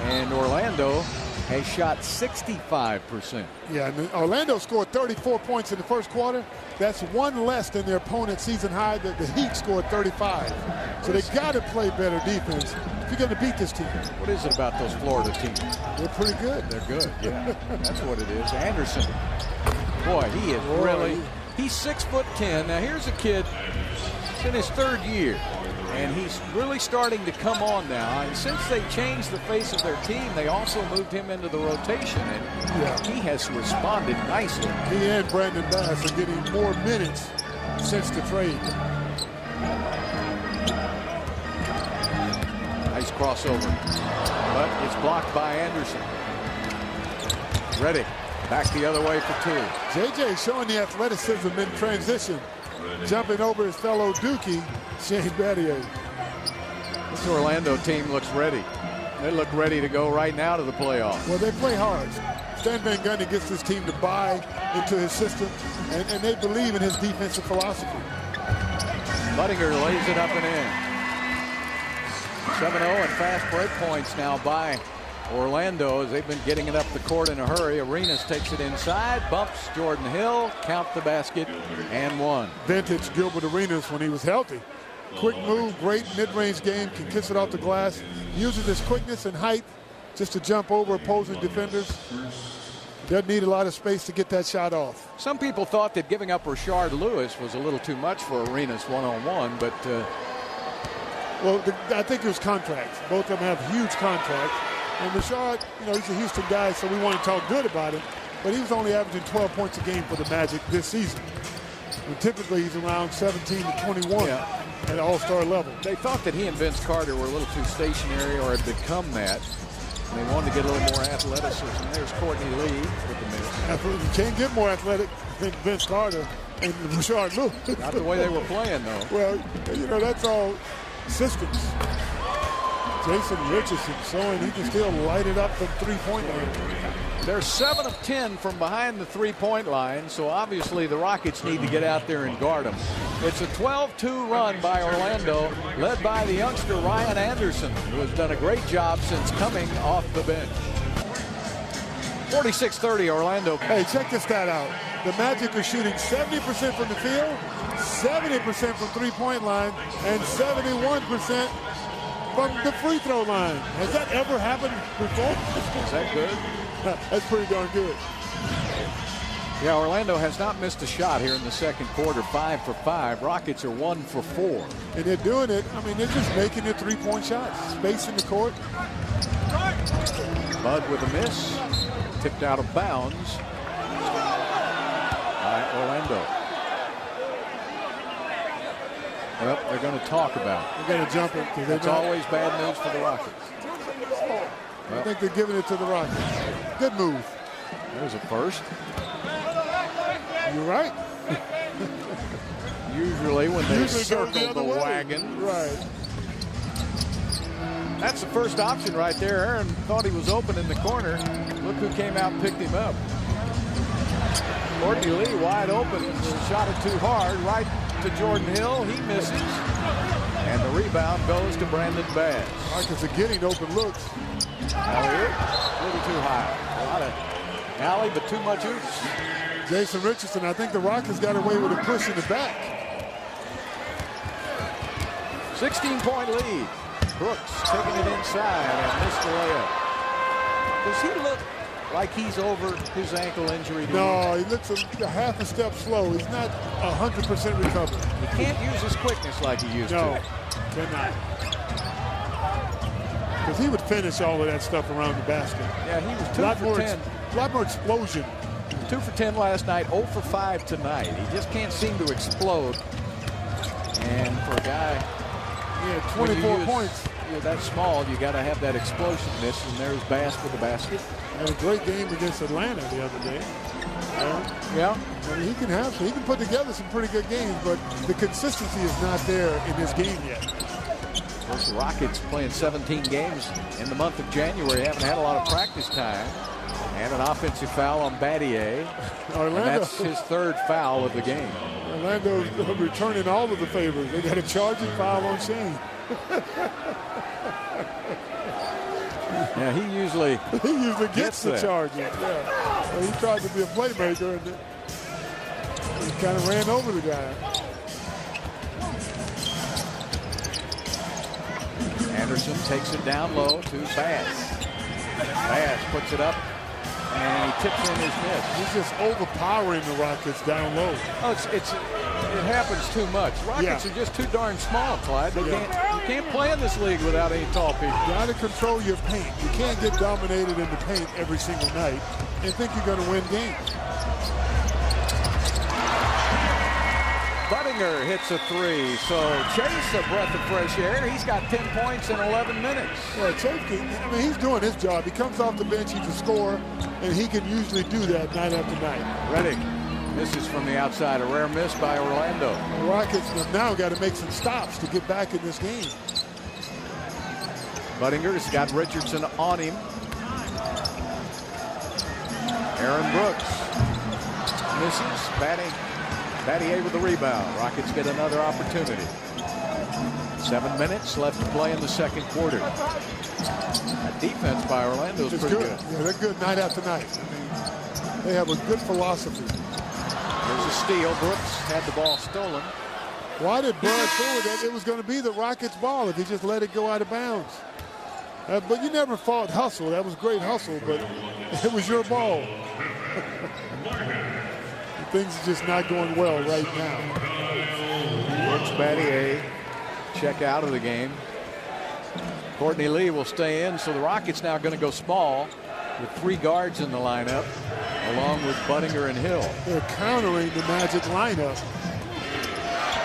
And Orlando has shot 65%. Yeah, and Orlando scored 34 points in the first quarter. That's one less than their opponent's season high. The Heat scored 35. So they got to play better defense you're going to beat this team. What is it about those Florida teams? They're pretty good. They're good, yeah. That's what it is. Anderson, boy, he is really, he's 6'10". Now here's a kid, he's in his 3rd year, and he's really starting to come on now. And since they changed the face of their team, they also moved him into the rotation, and he has responded nicely. He and Brandon Bass are getting more minutes since the trade. Nice crossover, but it's blocked by Anderson. Ready, back the other way for 2. JJ showing the athleticism in transition, jumping over his fellow Dookie, Shane Battier. This Orlando team looks ready. They look ready to go right now to the playoffs. Well, they play hard. Stan Van Gundy gets this team to buy into his system, and they believe in his defensive philosophy. Buttinger lays it up and in. 7-0 and fast break points now by Orlando as they've been getting it up the court in a hurry. Arenas takes it inside, bumps Jordan Hill, count the basket, and 1. Vintage Gilbert Arenas when he was healthy. Quick move, great mid-range game, can kiss it off the glass, uses his quickness and height just to jump over opposing defenders. Doesn't need a lot of space to get that shot off. Some people thought that giving up Rashard Lewis was a little too much for Arenas one-on-one, but well, I think it was contracts. Both of them have huge contracts. And Rashard, he's a Houston guy, so we want to talk good about him. But he was only averaging 12 points a game for the Magic this season. And typically he's around 17 to 21 at all-star level. They thought that he and Vince Carter were a little too stationary or had become that. And they wanted to get a little more athleticism. There's Courtney Lee with the miss. Absolutely. You can't get more athletic than Vince Carter and Rashard Lewis. Not the way they were playing, though. Well, that's all systems. Jason Richardson showing he can still light it up from three-point line. They're 7 of 10 from behind the three-point line, so obviously the Rockets need to get out there and guard them. It's a 12-2 run by Orlando, led by the youngster Ryan Anderson, who has done a great job since coming off the bench. 46-30 Orlando. Hey, check this stat out. The Magic are shooting 70% from the field, 70% from three-point line, and 71% from the free throw line. Has that ever happened before? Is that good? That's pretty darn good. Yeah, Orlando has not missed a shot here in the second quarter. 5 for 5. Rockets are 1 for 4. And they're doing it. I mean, they're just making their three-point shots. Space in the court. Bud with a miss. Tipped out of bounds by Orlando. Well, they're going to talk about it. They're going to jump it. It's always bad news for the Rockets. I think they're giving it to the Rockets. Good move. There's a first. You're right. Usually when they circle the wagon. Right. That's the first option right there. Aaron thought he was open in the corner. Look who came out and picked him up. Courtney Lee wide open. Shot it too hard. Right to Jordan Hill. He misses. And the rebound goes to Brandon Bass. Rockets are getting open looks. Elliott, a little too high. A lot of alley, but too much oops. Jason Richardson, I think the Rockets got away with a push in the back. 16-point lead. Brooks taking it inside and missed the layup. Does he look like he's over his ankle injury? No, he looks a half a step slow. He's not 100% recovered. He can't use his quickness like he used to. No, cannot. Because he would finish all of that stuff around the basket. Yeah, he was 2 for 10. A lot more explosion. 2 for 10 last night, 0 for 5 tonight. He just can't seem to explode. And for a guy, 24 points. You're that small, you got to have that explosiveness, and there's Bass for the basket. Had a great game against Atlanta the other day. Yeah. I mean, he can put together some pretty good games, but the consistency is not there in this game yet. Of course, the Rockets playing 17 games in the month of January, haven't had a lot of practice time. And an offensive foul on Battier. And that's his third foul of the game. Orlando's returning all of the favors. They got a charging foul on Shane. Yeah, he usually gets the charge. Yeah. Well, he tried to be a playmaker and he kind of ran over the guy. And Anderson takes it down low to Bass. Bass puts it up, and he tips in his miss. He's just overpowering the Rockets down low. Oh, it happens too much. Rockets are just too darn small, Clyde. You can't play in this league without any tall people. You got to control your paint. You can't get dominated in the paint every single night and think you're going to win games. Buttinger hits a three, so Chase a breath of fresh air. He's got 10 points in 11 minutes. Yeah, Chase, I mean, he's doing his job. He comes off the bench, he's a scorer, and he can usually do that night after night. Reddick misses from the outside, a rare miss by Orlando. The Rockets have now got to make some stops to get back in this game. Buttinger's got Richardson on him. Aaron Brooks misses. Battier with the rebound. Rockets get another opportunity. 7 minutes left to play in the second quarter. That defense by Orlando is pretty good. Yeah, they're good night after night. I mean, they have a good philosophy. There's a steal. Brooks had the ball stolen. Why did Bud forward that? It was going to be the Rockets' ball if he just let it go out of bounds. But you never fought hustle. That was great hustle, but it was your ball. Things are just not going well right now. Brooks, Battier check out of the game. Courtney Lee will stay in, so the Rockets now going to go small with 3 guards in the lineup, along with Buttinger and Hill. They're countering the Magic lineup.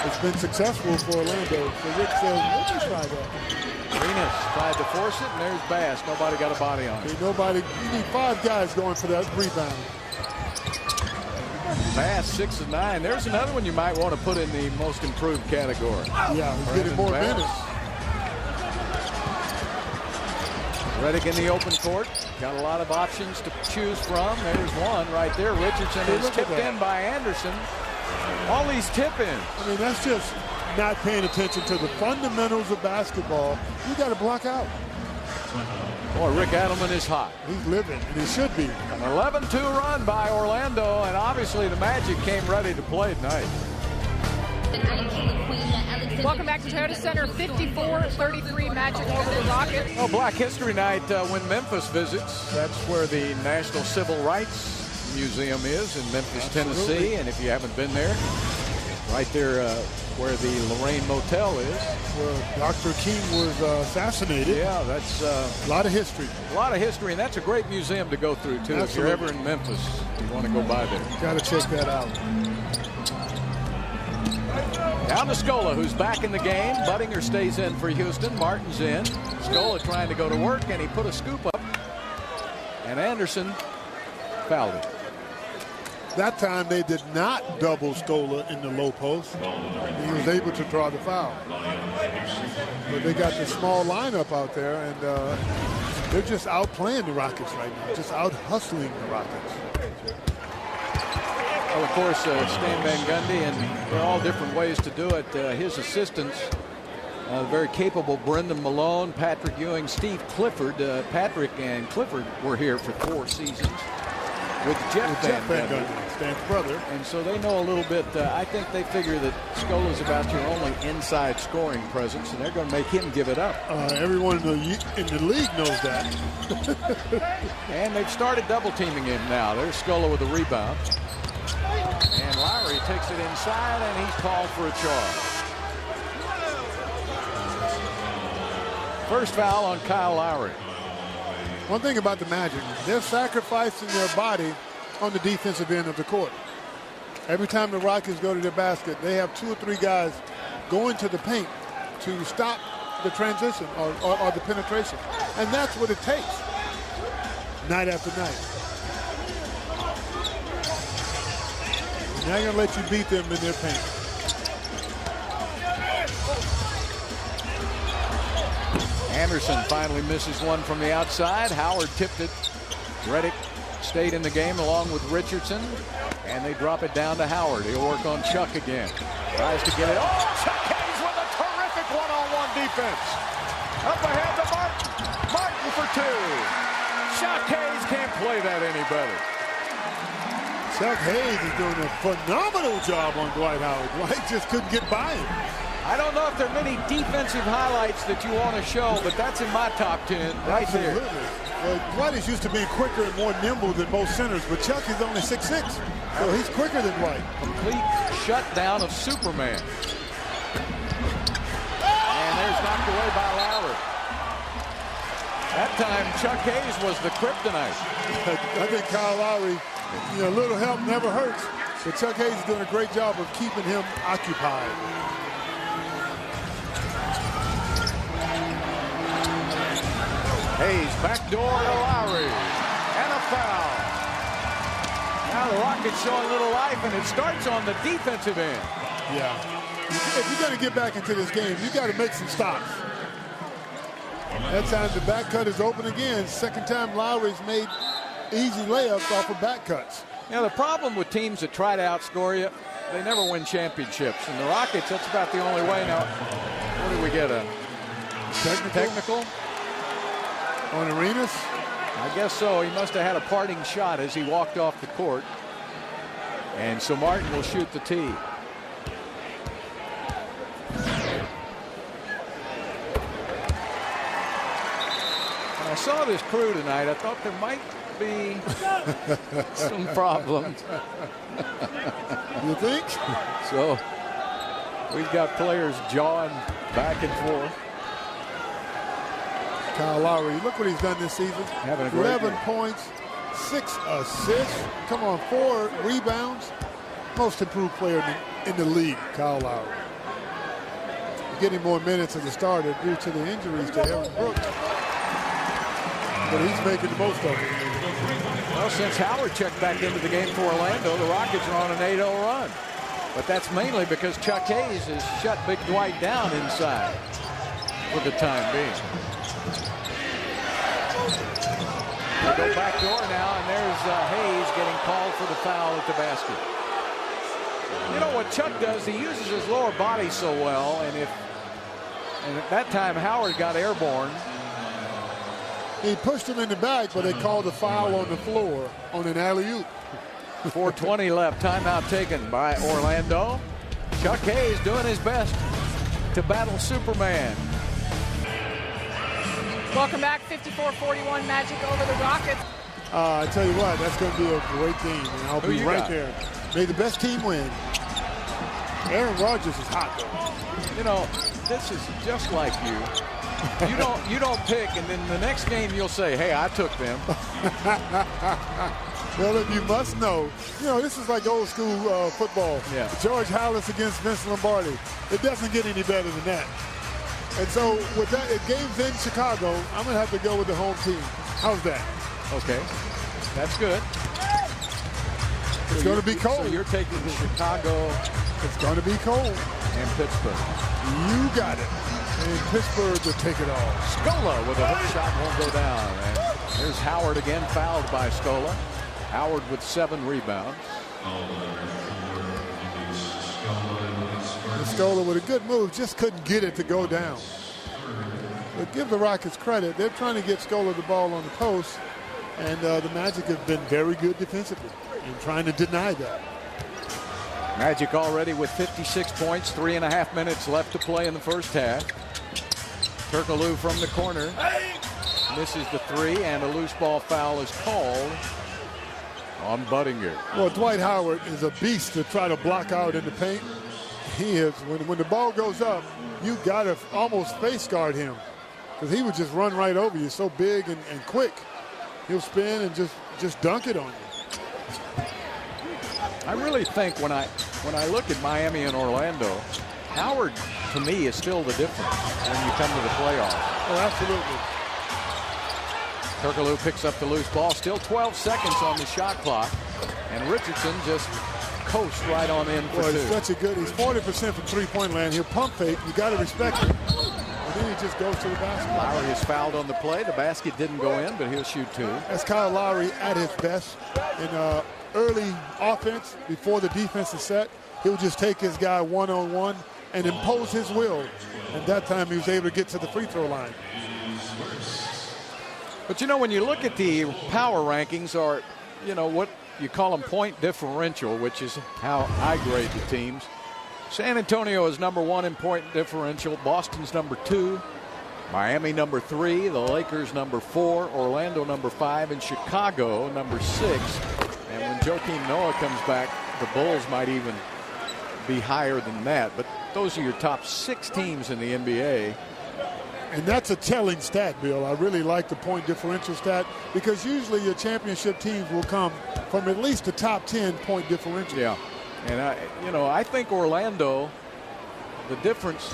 It's been successful for Orlando. So Rick says, let's just try that. Arenas tried to force it, and there's Bass. Nobody got a body on it. You need 5 guys going for that rebound. Bass 6 of 9. There's another one you might want to put in the most improved category. Yeah, he's getting more minutes. Reddick in the open court. Got a lot of options to choose from. There's one right there. Richardson is tipped in by Anderson. All these tip-ins. I mean, that's just not paying attention to the fundamentals of basketball. You got to block out. Boy, Rick Adelman is hot. He's living, and he should be. An 11-2 run by Orlando, and obviously the Magic came ready to play tonight. Welcome back to Toyota Center. 54-33 Magic over the Rockets. Well, Black History Night when Memphis visits. That's where the National Civil Rights Museum is in Memphis, Tennessee. And if you haven't been there, right there where the Lorraine Motel is. Where Dr. King was assassinated. Yeah, that's a lot of history. A lot of history, and that's a great museum to go through, too. Absolutely. If you're ever in Memphis, you want to go by there. Got to check that out. Down to Scola, who's back in the game. Buttinger stays in for Houston. Martin's in. Scola trying to go to work, and he put a scoop up. And Anderson fouled it. That time they did not double Scola in the low post. He was able to draw the foul. But they got the small lineup out there, and they're just outplaying the Rockets right now, just out-hustling the Rockets. Well, of course, Stan Van Gundy, and there are all different ways to do it. His assistants, very capable Brendan Malone, Patrick Ewing, Steve Clifford. Patrick and Clifford were here for 4 seasons with Jeff Van Gundy. Stan's brother. And so they know a little bit. I think they figure that Scola's about your only inside scoring presence, and they're going to make him give it up. Everyone in the league knows that. And they've started double teaming him now. There's Scola with a rebound. And Lowry takes it inside, and he's called for a charge. First foul on Kyle Lowry. One thing about the Magic, they're sacrificing their body on the defensive end of the court. Every time the Rockets go to their basket, they have 2 or 3 guys going to the paint to stop the transition or the penetration. And that's what it takes night after night. Now you're going to let you beat them in their paint. Anderson finally misses one from the outside. Howard tipped it. Reddick stayed in the game along with Richardson, and they drop it down to Howard. He'll work on Chuck again. Tries to get it. Oh, Chuck Hayes with a terrific one-on-one defense. Up ahead to Martin. Martin for 2. Chuck Hayes can't play that any better. Chuck Hayes is doing a phenomenal job on Dwight Howard. Dwight just couldn't get by him. I don't know if there are many defensive highlights that you want to show, but that's in my top 10 right there. Well, Dwight is used to being quicker and more nimble than most centers, but Chuck is only 6'6", so he's quicker than Dwight. Complete shutdown of Superman. And there's knocked away by Lowry. That time, Chuck Hayes was the kryptonite. I think Kyle Lowry, a little help never hurts, but Chuck Hayes is doing a great job of keeping him occupied. Hayes backdoor to Lowry. And a foul. Now the Rockets showing a little life, and it starts on the defensive end. Yeah. If you're going to get back into this game, you got to make some stops. That time the back cut is open again. Second time Lowry's made easy layups off of back cuts. The problem with teams that try to outscore you, they never win championships. And the Rockets, that's about the only way. Now, what did we get? A technical? On Arenas? I guess so. He must have had a parting shot as he walked off the court. And so Martin will shoot the tee. When I saw this crew tonight, I thought there might be some problems. You think? So we've got players jawing back and forth. Kyle Lowry, look what he's done this season. Having a great 11 game. points, 6 assists. Come on, 4 rebounds. Most improved player in the league, Kyle Lowry. Getting more minutes as a starter due to the injuries to Aaron Brooks. But he's making the most of it. Well, since Howard checked back into the game for Orlando, the Rockets are on an 8-0 run. But that's mainly because Chuck Hayes has shut Big Dwight down inside for the time being. They go back door now, and there's Hayes getting called for the foul at the basket. You know what Chuck does? He uses his lower body so well, and at that time Howard got airborne. He pushed him in the back, but they called a foul on the floor on an alley-oop. 4:20 left. Timeout taken by Orlando. Chuck Hayes doing his best to battle Superman. Welcome back. 54-41 Magic over the Rockets. I tell you what, that's going to be a great game, and I'll be right there. May the best team win. Aaron Rodgers is hot, though. This is just like you. You don't pick, and then the next game you'll say, "Hey, I took them." Well, if you must know, this is like old school football. Yeah. George Halas against Vince Lombardi. It doesn't get any better than that. And so with that, if game's in Chicago, I'm going to have to go with the home team. How's that? Okay, that's good. It's going to be cold. So you're taking Chicago. It's going to be cold. And Pittsburgh. You got it. And Pittsburgh to take it all. Scola with a hook shot won't go down. And there's Howard again, fouled by Scola. Howard with 7 rebounds. Scola with a good move, just couldn't get it to go down. But give the Rockets credit. They're trying to get Scola the ball on the post, and the Magic have been very good defensively in trying to deny that. Magic already with 56 points, 3.5 minutes left to play in the first half. Türkoğlu from the corner misses the 3, and a loose ball foul is called on Budinger. Well, Dwight Howard is a beast to try to block out in the paint. He is. When the ball goes up, you got to almost face guard him because he would just run right over you. So big and quick. He'll spin and just dunk it on you. I really think when I look at Miami and Orlando, Howard, to me, is still the difference when you come to the playoffs. Oh, absolutely. Türkoğlu picks up the loose ball. Still 12 seconds on the shot clock. And Richardson just coasts right on in for 2. He's such a good. He's 40% from three-point land. He'll pump fake. You got to respect him. And then he just goes to the basket. Lowry is fouled on the play. The basket didn't go in, but he'll shoot 2. That's Kyle Lowry at his best in early offense before the defense is set. He'll just take his guy one-on-one and impose his will. And that time he was able to get to the free throw line. But when you look at the power rankings, or what you call them point differential, which is how I grade the teams, San Antonio is #1 in point differential. Boston's #2. Miami #3. The Lakers #4. Orlando #5. And Chicago #6. And when Joakim Noah comes back, the Bulls might even be higher than that. But those are your top 6 teams in the NBA. And that's a telling stat, Bill. I really like the point differential stat because usually your championship teams will come from at least the top 10 point differential. Yeah. And I think Orlando, the difference,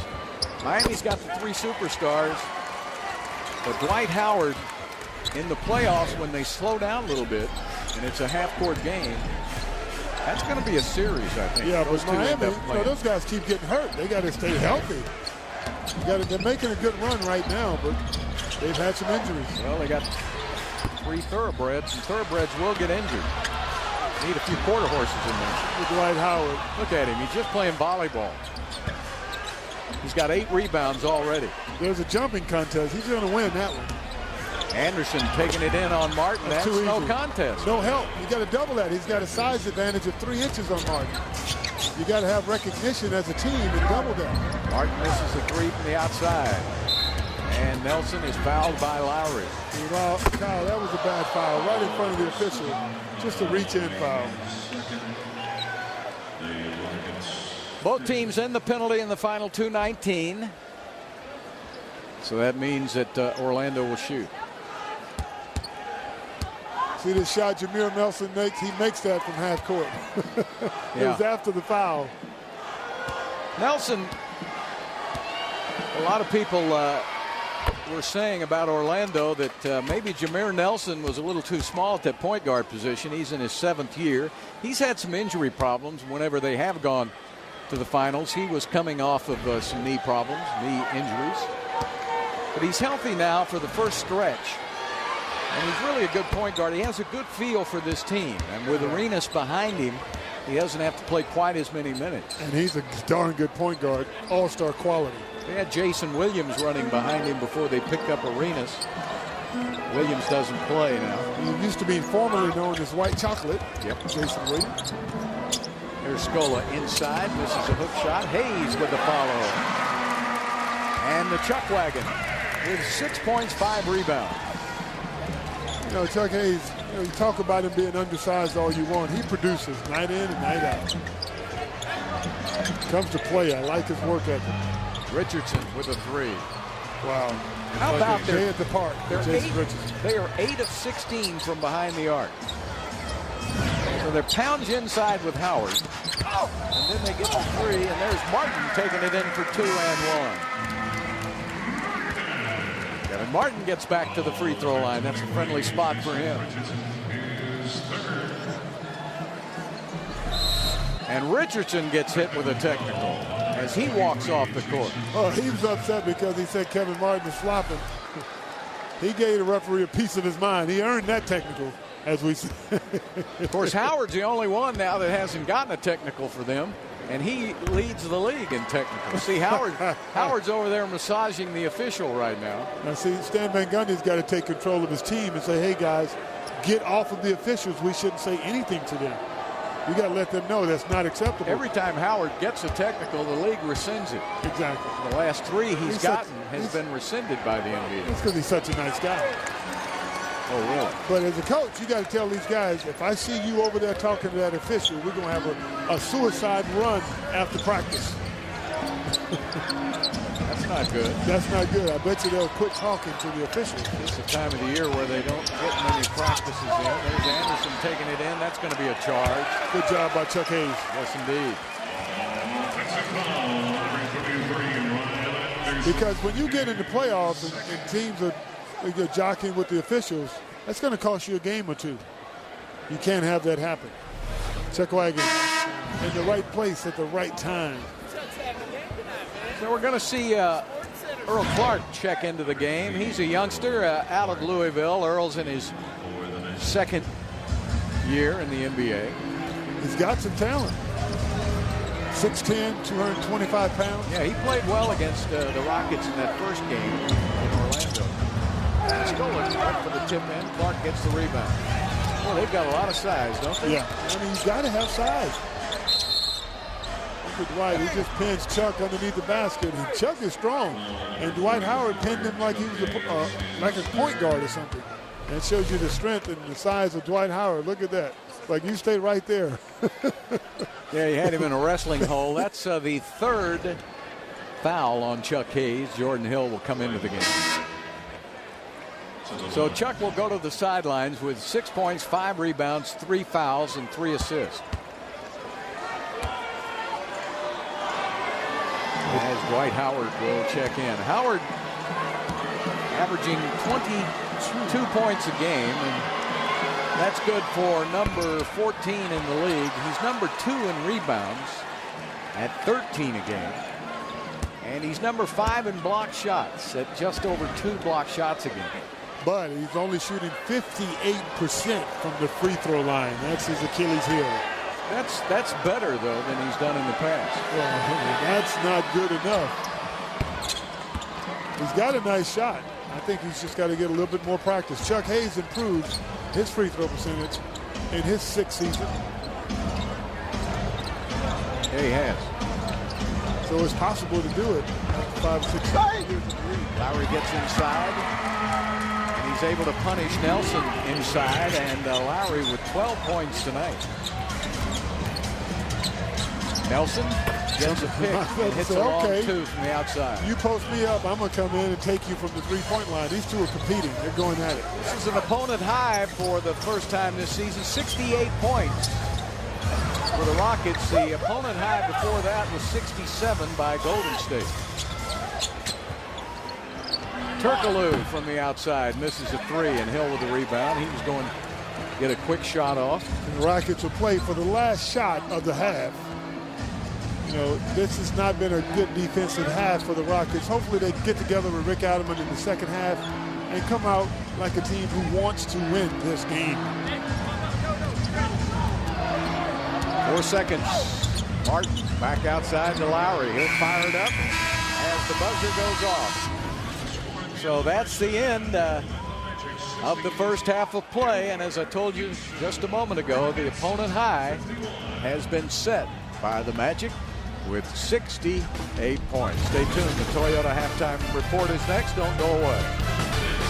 Miami's got the 3 superstars, but Dwight Howard in the playoffs, when they slow down a little bit and it's a half-court game, that's going to be a series, I think. Yeah, those but Miami, those guys keep getting hurt. They got to stay healthy. They're making a good run right now, but they've had some injuries. Well, they got 3 thoroughbreds, and thoroughbreds will get injured. Need a few quarter horses in there. Dwight Howard. Look at him. He's just playing volleyball. He's got 8 rebounds already. There's a jumping contest. He's going to win that one. Anderson taking it in on Martin. That's no contest. No help. You got to double that. He's got a size advantage of 3 inches on Martin. You got to have recognition as a team and double that. Martin misses the 3 from the outside. And Nelson is fouled by Lowry. Well, Kyle, that was a bad foul right in front of the official. Just a reach-in foul. Both teams in the penalty in the final 2:19. So that means that Orlando will shoot. See this shot Jameer Nelson makes? He makes that from half court. It was after the foul. Nelson, a lot of people were saying about Orlando that maybe Jameer Nelson was a little too small at that point guard position. He's in his 7th year. He's had some injury problems whenever they have gone to the finals. He was coming off of some knee problems, knee injuries. But he's healthy now for the first stretch. And he's really a good point guard. He has a good feel for this team. And with Arenas behind him, he doesn't have to play quite as many minutes. And he's a darn good point guard, all-star quality. They had Jason Williams running behind him before they picked up Arenas. Williams doesn't play now. He used to be formerly known as White Chocolate. Yep. Jason Williams. Here's Scola inside, misses a hook shot. Hayes with the follow. And the Chuck Wagon with 6 points, 5 rebounds. You know, Chuck Hayes, you talk about him being undersized all you want. He produces night in and night out. Comes to play. I like his work ethic. Richardson with a 3. Wow. How about Jay at the park? They are 8 of 16 from behind the arc. So they're pounds inside with Howard. And then they get the 3, and there's Martin taking it in for 2 and 1. Kevin Martin gets back to the free throw line. That's a friendly spot for him. And Richardson gets hit with a technical as he walks off the court. Oh, he was upset because he said Kevin Martin is flopping. He gave the referee a piece of his mind. He earned that technical, as we said. Of course, Howard's the only one now that hasn't gotten a technical for them, and he leads the league in technicals. See, Howard's over there massaging the official right now. Now, see, Stan Van Gundy's got to take control of his team and say, hey, guys, get off of the officials. We shouldn't say anything to them. You got to let them know that's not acceptable. Every time Howard gets a technical, the league rescinds it. Exactly. The last 3 he's gotten has been rescinded by the NBA. It's because he's such a nice guy. Oh, really? But as a coach, you got to tell these guys, if I see you over there talking to that official, we're going to have a suicide run after practice. That's not good. That's not good. I bet you they'll quit talking to the officials. It's the time of the year where they don't get many practices in. There's Anderson taking it in. That's going to be a charge. Good job by Chuck Hayes. Yes, indeed. Because when you get into playoffs and teams are jockeying with the officials, that's going to cost you a game or 2. You can't have that happen. Chuck Wagon in the right place at the right time. So we're going to see Earl Clark check into the game. He's a youngster out of Louisville. Earl's in his 2nd year in the NBA. He's got some talent. 6'10", 225 pounds. Yeah, he played well against the Rockets in that first game in Orlando. Scola went for the tip in. Clark gets the rebound. Well, they've got a lot of size, don't they? Yeah. I mean, you've got to have size. Look at Dwight. He just pins Chuck underneath the basket. And Chuck is strong. And Dwight Howard pinned him like he was like a point guard or something. That shows you the strength and the size of Dwight Howard. Look at that. Like, you stay right there. Yeah, he had him in a wrestling hole. That's the third foul on Chuck Hayes. Jordan Hill will come into the game. So Chuck will go to the sidelines with 6 points, 5 rebounds, 3 fouls, and 3 assists. As Dwight Howard will check in. Howard averaging 22 points a game, and that's good for number 14 in the league. He's number 2 in rebounds at 13 a game. And he's number 5 in block shots at just over 2 block shots a game. But he's only shooting 58% from the free throw line. That's his Achilles heel. That's better, though, than he's done in the past. Well, that's not good enough. He's got a nice shot. I think he's just got to get a little bit more practice. Chuck Hayes improves his free throw percentage in his 6th season. Yeah, he has. So it's possible to do it after 5 or 6 years of the league. Lowry gets inside, and he's able to punish Nelson inside, and Lowry with 12 points tonight. Nelson gets a pick, hits a long two from the outside. You post me up, I'm going to come in and take you from the three-point line. These two are competing. They're going at it. This is an opponent high for the first time this season, 68 points for the Rockets. The opponent high before that was 67 by Golden State. Türkoğlu from the outside misses a 3, and Hill with the rebound. He was going to get a quick shot off. And the Rockets will play for the last shot of the half. You know, this has not been a good defensive half for the Rockets. Hopefully they get together with Rick Adelman in the second half and come out like a team who wants to win this game. 4 seconds. Martin back outside to Lowry. He'll fire it up as the buzzer goes off. So that's the end of the first half of play. And as I told you just a moment ago, the opponent high has been set by the Magic with 68 points. Stay tuned. The Toyota halftime report is next. Don't go away.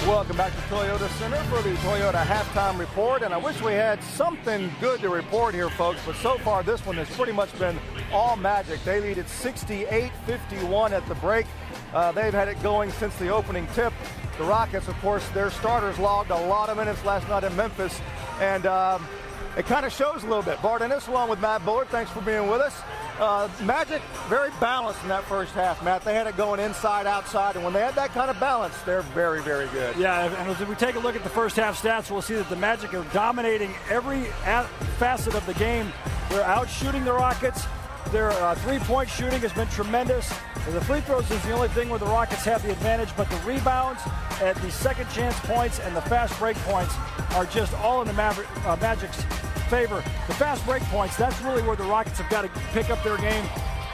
Welcome back to Toyota Center for the Toyota halftime report. And I wish we had something good to report here, folks, but so far this one has pretty much been all Magic. They lead at 68-51 at the break. They've had it going since the opening tip. The Rockets, of course, their starters logged a lot of minutes last night in Memphis, and it kind of shows a little bit. Bart Ennis along with Matt Bullard, thanks for being with us. Magic, very balanced in that first half, Matt. They had it going inside, outside, and when they had that kind of balance, they're very, very good. Yeah, and if we take a look at the first half stats, we'll see that the Magic are dominating every facet of the game. They're out shooting the Rockets. Their three-point shooting has been tremendous. The free throws is the only thing where the Rockets have the advantage, but the rebounds at the second chance points and the fast break points are just all in the Magic's favor. The fast break points, that's really where the Rockets have got to pick up their game.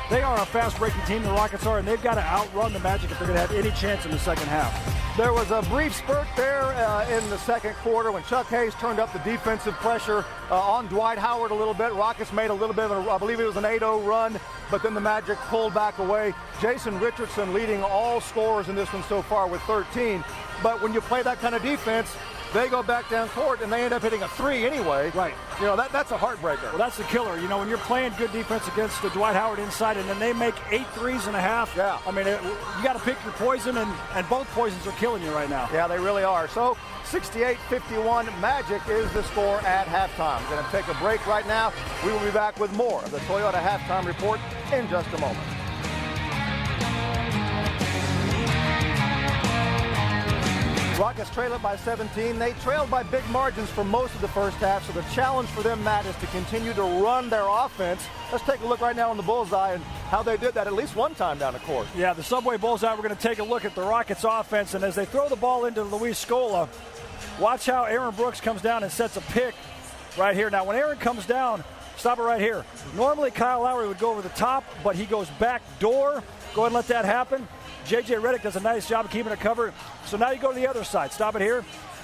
They are a fast breaking team, the Rockets are, and they've got to outrun the Magic if they're going to have any chance in the second half. There was a brief spurt there in the second quarter when Chuck Hayes turned up the defensive pressure on Dwight Howard a little bit. Rockets made a little bit of I believe it was an 8-0 run, but then the Magic pulled back away. Jason Richardson leading all scorers in this one so far with 13. But when you play that kind of defense, they go back down court and they end up hitting a 3 anyway. Right. You know, that's a heartbreaker. Well, that's the killer. You know, when you're playing good defense against the Dwight Howard inside and then they make 8 threes and a half. Yeah. I mean, you got to pick your poison, and both poisons are killing you right now. Yeah, they really are. So 68-51, Magic is the score at halftime. We're going to take a break right now. We will be back with more of the Toyota halftime report in just a moment. Rockets trail it by 17. They trailed by big margins for most of the first half, so the challenge for them, Matt, is to continue to run their offense. Let's take a look right now on the bullseye and how they did that at least one time down the court. Yeah, the Subway bullseye, we're going to take a look at the Rockets offense, and as they throw the ball into Luis Scola, watch how Aaron Brooks comes down and sets a pick right here. Now, when Aaron comes down, stop it right here. Normally, Kyle Lowry would go over the top, but he goes back door. Go ahead and let that happen. J.J. Redick does a nice job of keeping it covered. So now you go to the other side. Stop it here.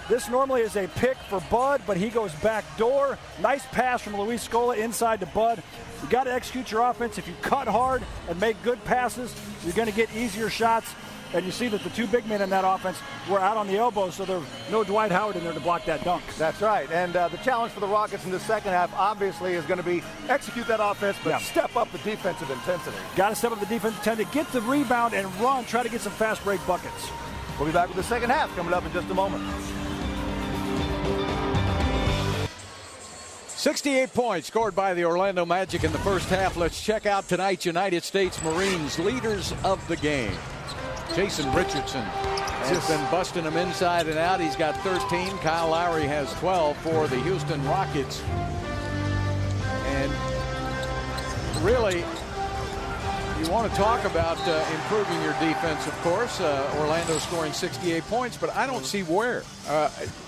This normally is a pick for Bud, but he goes back door. Nice pass from Luis Scola inside to Bud. You got to execute your offense. If you cut hard and make good passes, you're going to get easier shots. And you see that the two big men in that offense were out on the elbows, so there's no Dwight Howard in there to block that dunk. That's right. And the challenge for the Rockets in the second half, obviously, is going to be execute that offense, but step up the defensive intensity. Got to step up the defensive intensity, get the rebound and run, try to get some fast break buckets. We'll be back with the second half coming up in just a moment. 68 points scored by the Orlando Magic in the first half. Let's check out tonight's United States Marines leaders of the game. Jason Richardson has been busting them inside and out. He's got 13. Kyle Lowry has 12 for the Houston Rockets. And really, you want to talk about improving your defense, of course. Orlando scoring 68 points, but I don't see where.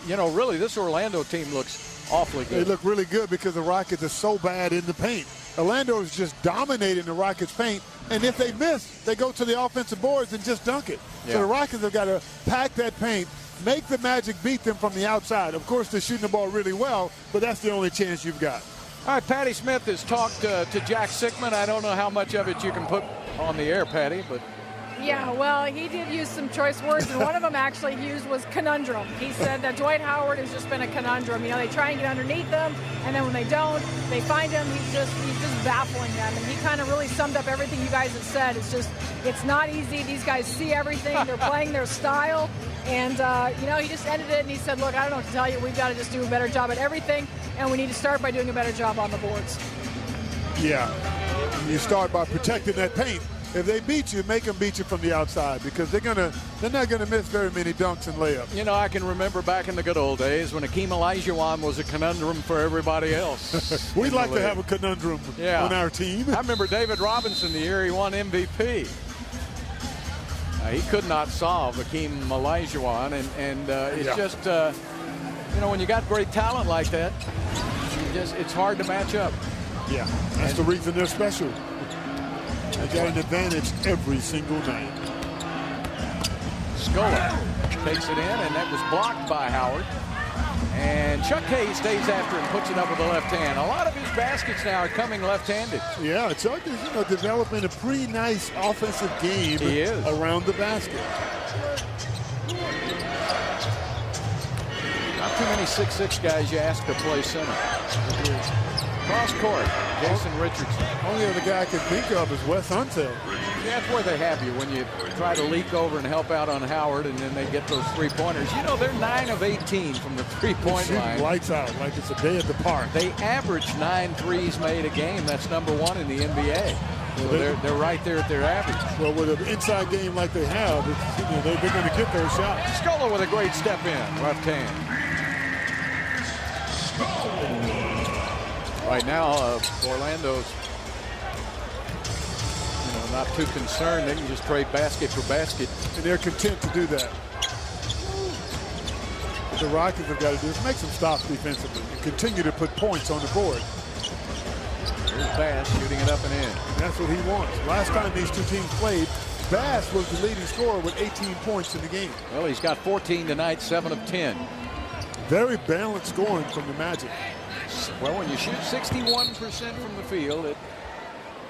Really, this Orlando team looks awfully good. They look really good because the Rockets are so bad in the paint. Orlando is just dominating the Rockets' paint, and if they miss, they go to the offensive boards and just dunk it. Yeah. So the Rockets have got to pack that paint, make the Magic beat them from the outside. Of course, they're shooting the ball really well, but that's the only chance you've got. All right, Patty Smith has talked to Jack Sickman. I don't know how much of it you can put on the air, Patty, but... Yeah, well, he did use some choice words, and one of them actually he used was conundrum. He said that Dwight Howard has just been a conundrum. They try and get underneath them, and then when they don't, they find him. He's just baffling them, and he kind of really summed up everything you guys have said. It's not easy. These guys see everything. They're playing their style, and he just ended it, and he said, look, I don't know what to tell you. We've got to just do a better job at everything, and we need to start by doing a better job on the boards. Yeah, you start by protecting that paint. If they beat you, make them beat you from the outside because they're not gonna miss very many dunks and layups. I can remember back in the good old days when Hakeem Olajuwon was a conundrum for everybody else. We'd like to have a conundrum on our team. I remember David Robinson the year he won MVP. He could not solve Hakeem Olajuwon, and it's just when you got great talent like that, it's hard to match up. Yeah, that's the reason they're special. They got an advantage every single night. Scola takes it in, and that was blocked by Howard. And Chuck Hayes stays after and puts it up with the left hand. A lot of his baskets now are coming left-handed. Yeah, Chuck is developing a pretty nice offensive game around the basket. Not too many 6'6" guys you ask to play center. Cross court, Jason Richardson. Only other guy I can think of is Wes Unseld. Yeah, that's where they have you when you try to leak over and help out on Howard, and then they get those three-pointers. They're 9 of 18 from the three-point line. Lights out like it's a day at the park. They average 9 threes made a game. That's #1 in the NBA. So they're right there at their average. Well, with an inside game like they have, they're going to get those shots. Scola with a great step in, left hand. Right now, Orlando's not too concerned. They can just trade basket for basket. And they're content to do that. What the Rockets have got to do is make some stops defensively and continue to put points on the board. Here's Bass shooting it up and in. That's what he wants. Last time these two teams played, Bass was the leading scorer with 18 points in the game. Well, he's got 14 tonight, 7 of 10. Very balanced scoring from the Magic. Well, when you shoot 61% from the field,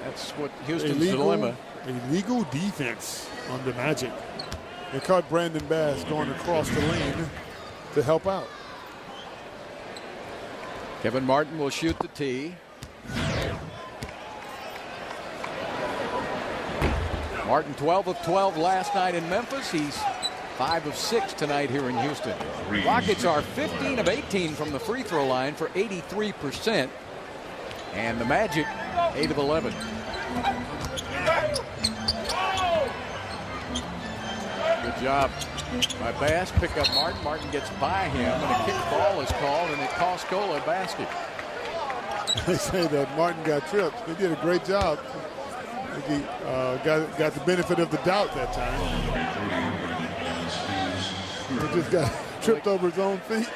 that's what Houston's dilemma. Illegal defense on the Magic. They caught Brandon Bass going across the lane to help out. Kevin Martin will shoot the tee. Martin 12 of 12 last night in Memphis. He's 5 of 6 tonight here in Houston. Rockets are 15 of 18 from the free throw line for 83%. And the Magic 8 of 11. Good job by Bass. Pick up Martin. Martin gets by him, and a kick ball is called, and it cost Scola a basket. They say that Martin got tripped. He did a great job. He got the benefit of the doubt that time. He just got tripped over his own feet.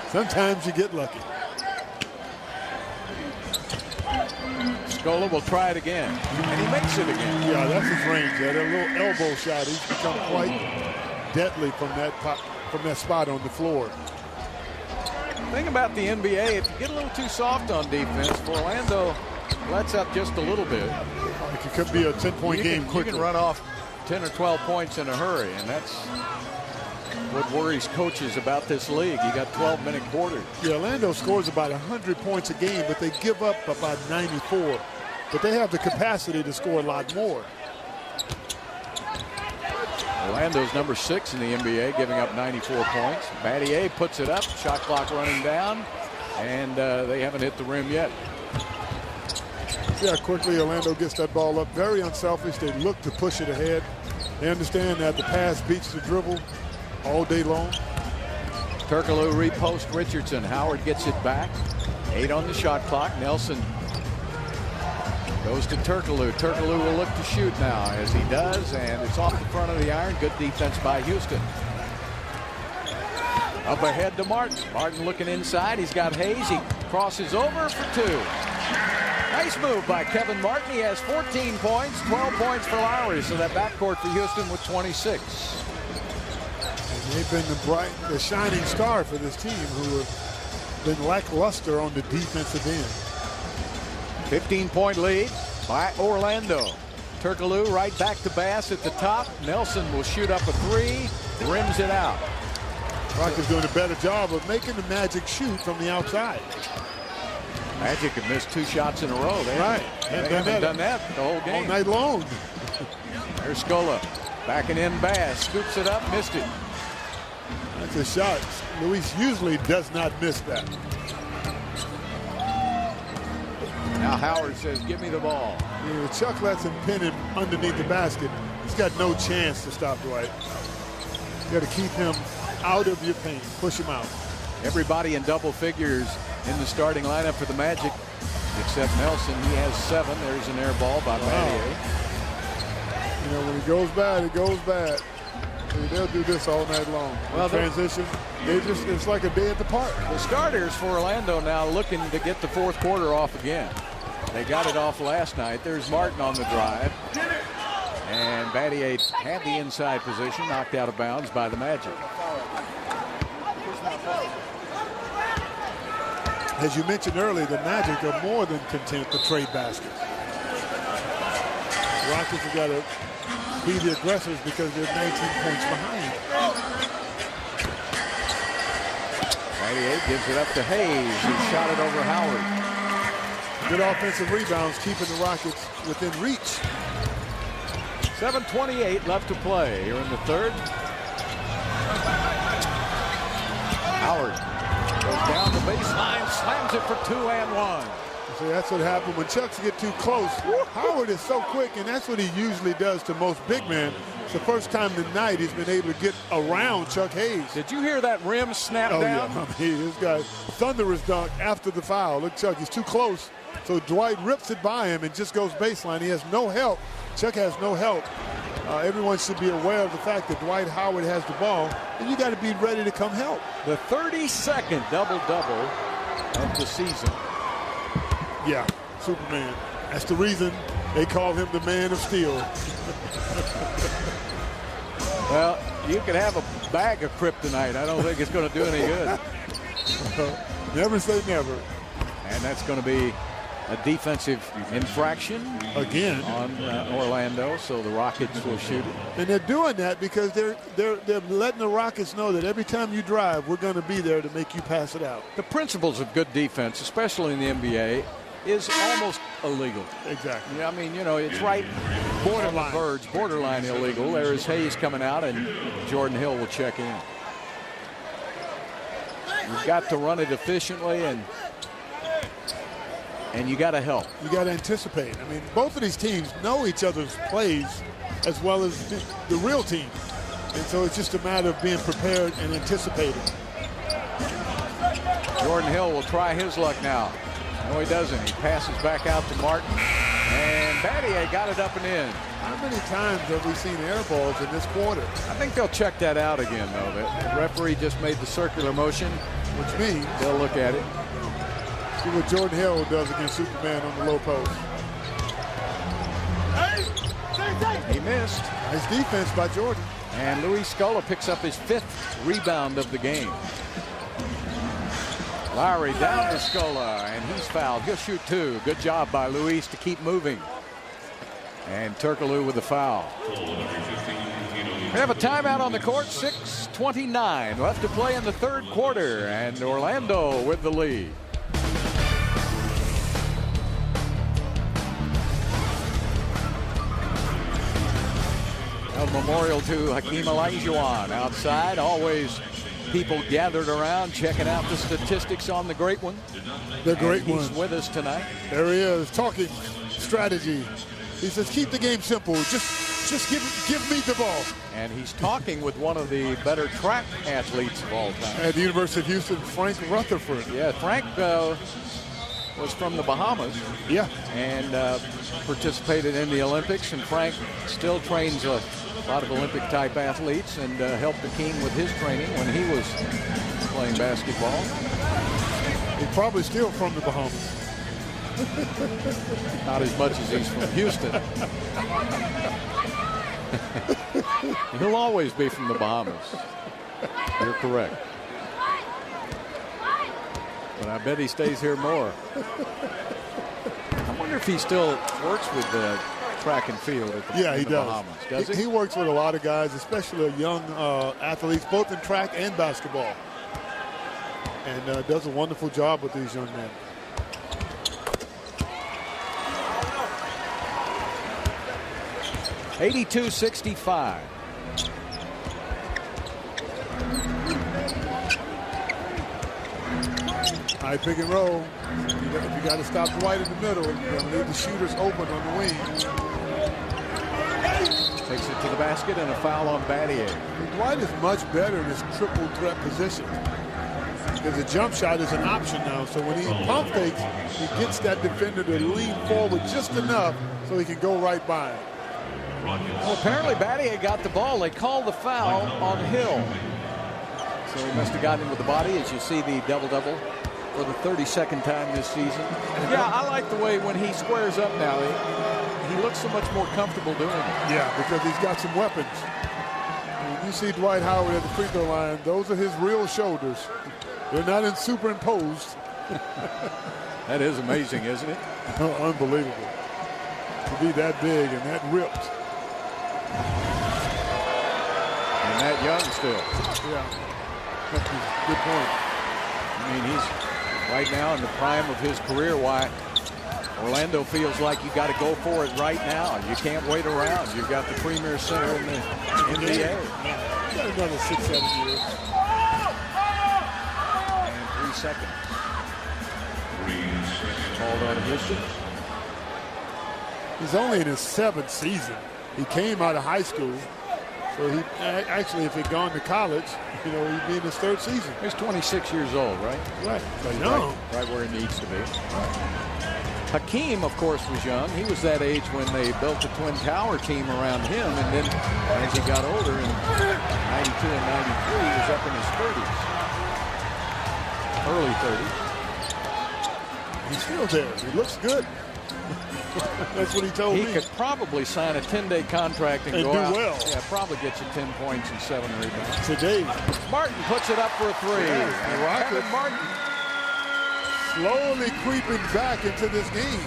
Sometimes you get lucky. Scola will try it again, and he makes it again. Yeah, that's his range. That little elbow shot. He's become quite deadly from that spot on the floor. The thing about the NBA, if you get a little too soft on defense, if Orlando lets up just a little bit, it could be a 10-point game quickly. You can run off 10 or 12 points in a hurry, and that's what worries coaches about this league. You got 12-minute quarters. Yeah, Orlando scores about 100 points a game, but they give up about 94. But they have the capacity to score a lot more. Orlando's number 6 in the NBA, giving up 94 points. Battier puts it up, shot clock running down, and they haven't hit the rim yet. See how quickly Orlando gets that ball up. Very unselfish. They look to push it ahead. They understand that the pass beats the dribble all day long. Türkoğlu repost Richardson. Howard gets it back. 8 on the shot clock. Nelson goes to Türkoğlu. Türkoğlu will look to shoot now, as he does, and it's off the front of the iron. Good defense by Houston. Up ahead to Martin. Martin looking inside. He's got Hayes. He crosses over for 2. Nice move by Kevin Martin. He has 14 points, 12 points for Lowry. So that backcourt for Houston with 26. And they've been the shining star for this team, who have been lackluster on the defensive end. 15-point lead by Orlando. Türkoğlu right back to Bass at the top. Nelson will shoot up a 3, rims it out. Rockets doing a better job of making the Magic shoot from the outside. Magic have missed 2 shots in a row. They haven't done that the whole game. All night long. There's Scola backing in Bass. Scoops it up, missed it. That's a shot. Luis usually does not miss that. Now Howard says, give me the ball. Yeah, Chuck lets him pin him underneath the basket. He's got no chance to stop Dwight. You got to keep him out of your paint. Push him out. Everybody in double figures in the starting lineup for the Magic, except Nelson. He has 7. There's an air ball by Battier. You know, when it goes bad, it goes bad. They'll do this all night long. Well, transition, it's like a day at the park. The starters for Orlando now looking to get the fourth quarter off again. They got it off last night. There's Martin on the drive. And Battier had the inside position, knocked out of bounds by the Magic. As you mentioned earlier, the Magic are more than content to trade baskets. The Rockets have got to be the aggressors because they're 19 points behind. Battier gives it up to Hayes, who shot it over Howard. Good offensive rebounds, keeping the Rockets within reach. 7:28 left to play here in the third. Howard goes down the baseline, slams it for 2 and 1. See, that's what happened when Chucks get too close. Howard is so quick, and that's what he usually does to most big men. It's the first time tonight he's been able to get around Chuck Hayes. Did you hear that rim snap down? Yeah. I mean, this guy, thunderous dunk after the foul. Look, Chuck, he's too close. So Dwight rips it by him and just goes baseline. He has no help. Chuck has no help. Everyone should be aware of the fact that Dwight Howard has the ball, and you got to be ready to come help. The 32nd double-double of the season. Yeah, Superman. That's the reason they call him the Man of Steel. Well, you could have a bag of kryptonite. I don't think it's going to do any good. Never say never. And that's going to be a defensive infraction again on Orlando, so the Rockets will shoot it. And they're doing that because they're letting the Rockets know that every time you drive, we're going to be there to make you pass it out. The principles of good defense, especially in the NBA, is almost illegal. Exactly. Yeah, I mean, you know, it's right borderline on the verge, borderline illegal. There is Hayes coming out, and Jordan Hill will check in. You've got to run it efficiently, and you got to help. You got to anticipate. I mean, both of these teams know each other's plays as well as the real team. And so it's just a matter of being prepared and anticipating. Jordan Hill will try his luck now. No, he doesn't. He passes back out to Martin. And Battier got it up and in. How many times have we seen air balls in this quarter? I think they'll check that out again, though. The referee just made the circular motion, which means they'll look at it. See what Jordan Hill does against Superman on the low post. He missed. Nice defense by Jordan. And Luis Scola picks up his 5th rebound of the game. Lowry down to Scola, and he's fouled. He'll shoot 2. Good job by Luis to keep moving. And Türkoğlu with the foul. We have a timeout on the court. 6:29 left to play in the 3rd quarter, and Orlando with the lead. A memorial to Hakeem Olajuwon outside. Always people gathered around checking out the statistics on the great one. The great one. He's with us tonight. There he is, talking strategy. He says, keep the game simple. Just give me the ball. And he's talking with one of the better track athletes of all time. At the University of Houston, Frank Rutherford. Yeah, Frank was from the Bahamas. Yeah. And participated in the Olympics. And Frank still trains a lot of Olympic-type athletes and helped the King with his training when he was playing basketball. He's probably still from the Bahamas. Not as much as he's from Houston. He'll always be from the Bahamas. You're correct. But I bet he stays here more. I wonder if he still works with the track and field at the, he the does. Bahamas. Does he? He works with a lot of guys, especially young athletes, both in track and basketball. And does a wonderful job with these young men. (82-65). High pick and roll. You got to stop Dwight in the middle. You're going to leave the shooters open on the wing. Takes it to the basket and a foul on Battier. Dwight is much better in his triple threat position. Because the jump shot is an option now. So when he pump fakes, he gets that defender to lean forward just enough so he can go right by him. Well, apparently Battier got the ball. They called the foul on Hill. So he must have gotten him with the body, as you see the double-double for the 32nd time this season. Yeah, I like the way when he squares up now, he looks so much more comfortable doing it. Yeah, because he's got some weapons. When you see Dwight Howard at the free throw line, those are his real shoulders. They're not in superimposed. That is amazing, isn't it? Unbelievable. To be that big and that ripped. And that young still. Yeah. Good point. I mean, he's right now in the prime of his career. Why Orlando feels like you got to go for it right now. You can't wait around. You've got the premier center in the NBA. You got another 6-7 years. And 3 seconds. Called on Houston. He's only in his 7th season. He came out of high school. So he actually, if he'd gone to college, he'd be in his 3rd season. He's 26 years old, right? Right. Right where he needs to be. Hakeem, of course, was young. He was that age when they built the Twin Tower team around him. And then as he got older in 92 and 93, he was up in his 30s. Early 30s. He's still there. He looks good. That's what he told me. He could probably sign a 10-day contract and go do out. well. Yeah, probably get you 10 points and 7 rebounds. Today. Martin puts it up for a 3. Yeah, Kevin Martin slowly creeping back into this game.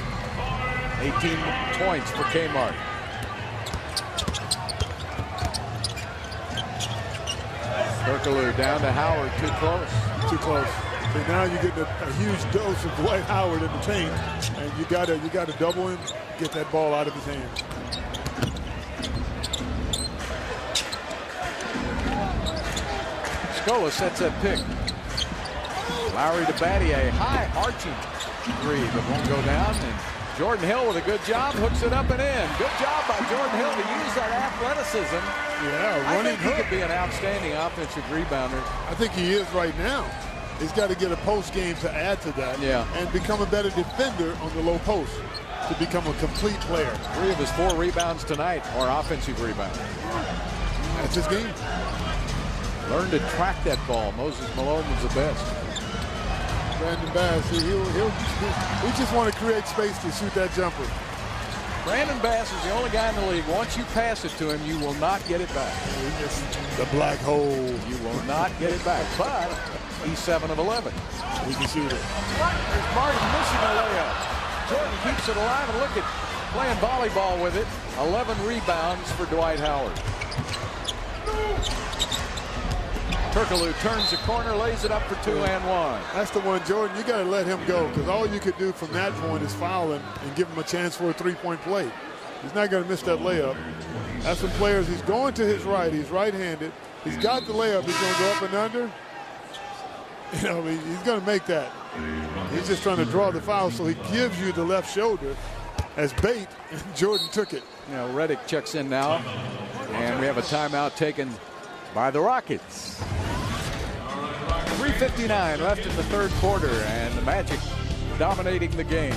18 points for Kmart. Türkoğlu down to Howard, too close. Too close. So now you get a huge dose of Dwight Howard in the paint, and you gotta double him, get that ball out of his hands. Scola sets that pick. Lowry to Battier, high arching 3, but won't go down. And Jordan Hill with a good job, hooks it up and in. Good job by Jordan Hill to use that athleticism. Yeah, I running think he hook. could be an outstanding offensive rebounder. I think he is right now. He's got to get a post game to add to that, and become a better defender on the low post to become a complete player. 3 of his 4 rebounds tonight are offensive rebounds. That's his game. Learn to track that ball. Moses Malone was the best. Brandon Bass, he just want to create space to shoot that jumper. Brandon Bass is the only guy in the league. Once you pass it to him, you will not get it back. The black hole. You will not get it back. But he's 7 of 11. We can shoot it. There's Martin missing a layup. Jordan keeps it alive, and look at playing volleyball with it. 11 rebounds for Dwight Howard. Türkoğlu turns the corner, lays it up for 2 and 1. That's the one, Jordan. You got to let him go, because all you could do from that point is foul him and give him a chance for a three-point play. He's not going to miss that layup. That's when players, he's going to his right. He's right-handed. He's got the layup. He's going to go up and under. You know, he's going to make that. He's just trying to draw the foul, so he gives you the left shoulder as bait, and Jordan took it. You know, Redick checks in now, and we have a timeout taken by the Rockets. 3:59 left in the third quarter, and the Magic dominating the game.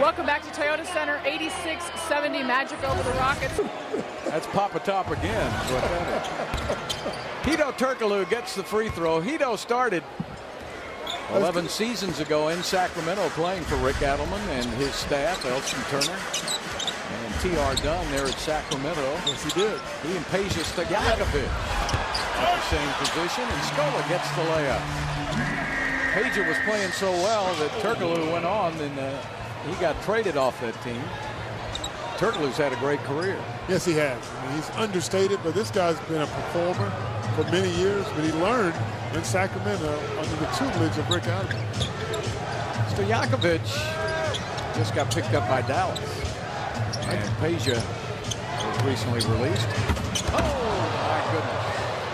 Welcome back to Toyota Center. 86-70 Magic over the Rockets. That's Papa Top again. Hedo Türkoğlu gets the free throw. Hedo started 11 seasons ago in Sacramento playing for Rick Adelman and his staff, Elson Turner and T.R. Dunn there at Sacramento. Yes, he did. He and Peja Stojakovic at the same position, and Scola gets the layup. Peja was playing so well that Türkoğlu went on, and he got traded off that team. Türkoğlu's had a great career. Yes, he has. I mean, he's understated, but this guy's been a performer for many years, but he learned in Sacramento under the tutelage of Rick Adelman. Stojakovic just got picked up by Dallas, and Peja was recently released. Oh, my goodness.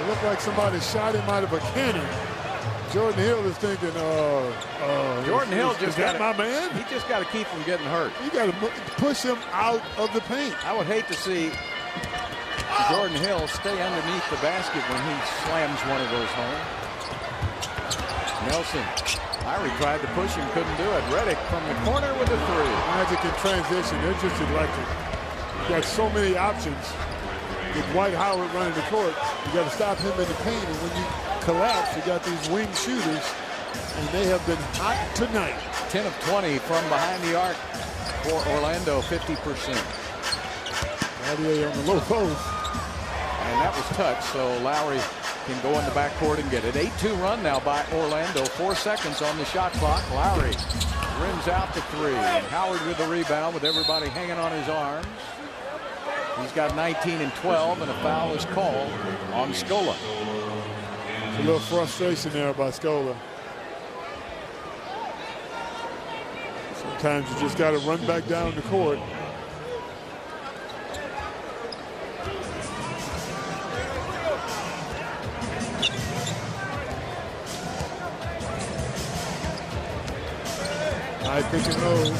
It looked like somebody shot him out of a cannon. Jordan Hill is thinking, Jordan Hill just got my man? He just got to keep from getting hurt. You got to push him out of the paint. I would hate to see Jordan Hill stay underneath the basket when he slams one of those home. Nelson, Irie tried to push him, couldn't do it. Redick from the corner with a three. Magic in transition, they're just electric. You got so many options. With Dwight Howard running the court, you got to stop him in the paint, and when you collapse, you got these wing shooters, and they have been hot tonight. 10 of 20 from behind the arc for Orlando, 50%. Gaudier on the low post. And that was touched, so Lowry can go in the backcourt and get it. 8-2 run now by Orlando. 4 seconds on the shot clock. Lowry rims out the three. And Howard with the rebound with everybody hanging on his arms. He's got 19 and 12, and a foul is called on Scola. There's a little frustration there by Scola. Sometimes you just got to run back down the court. High pick and roll.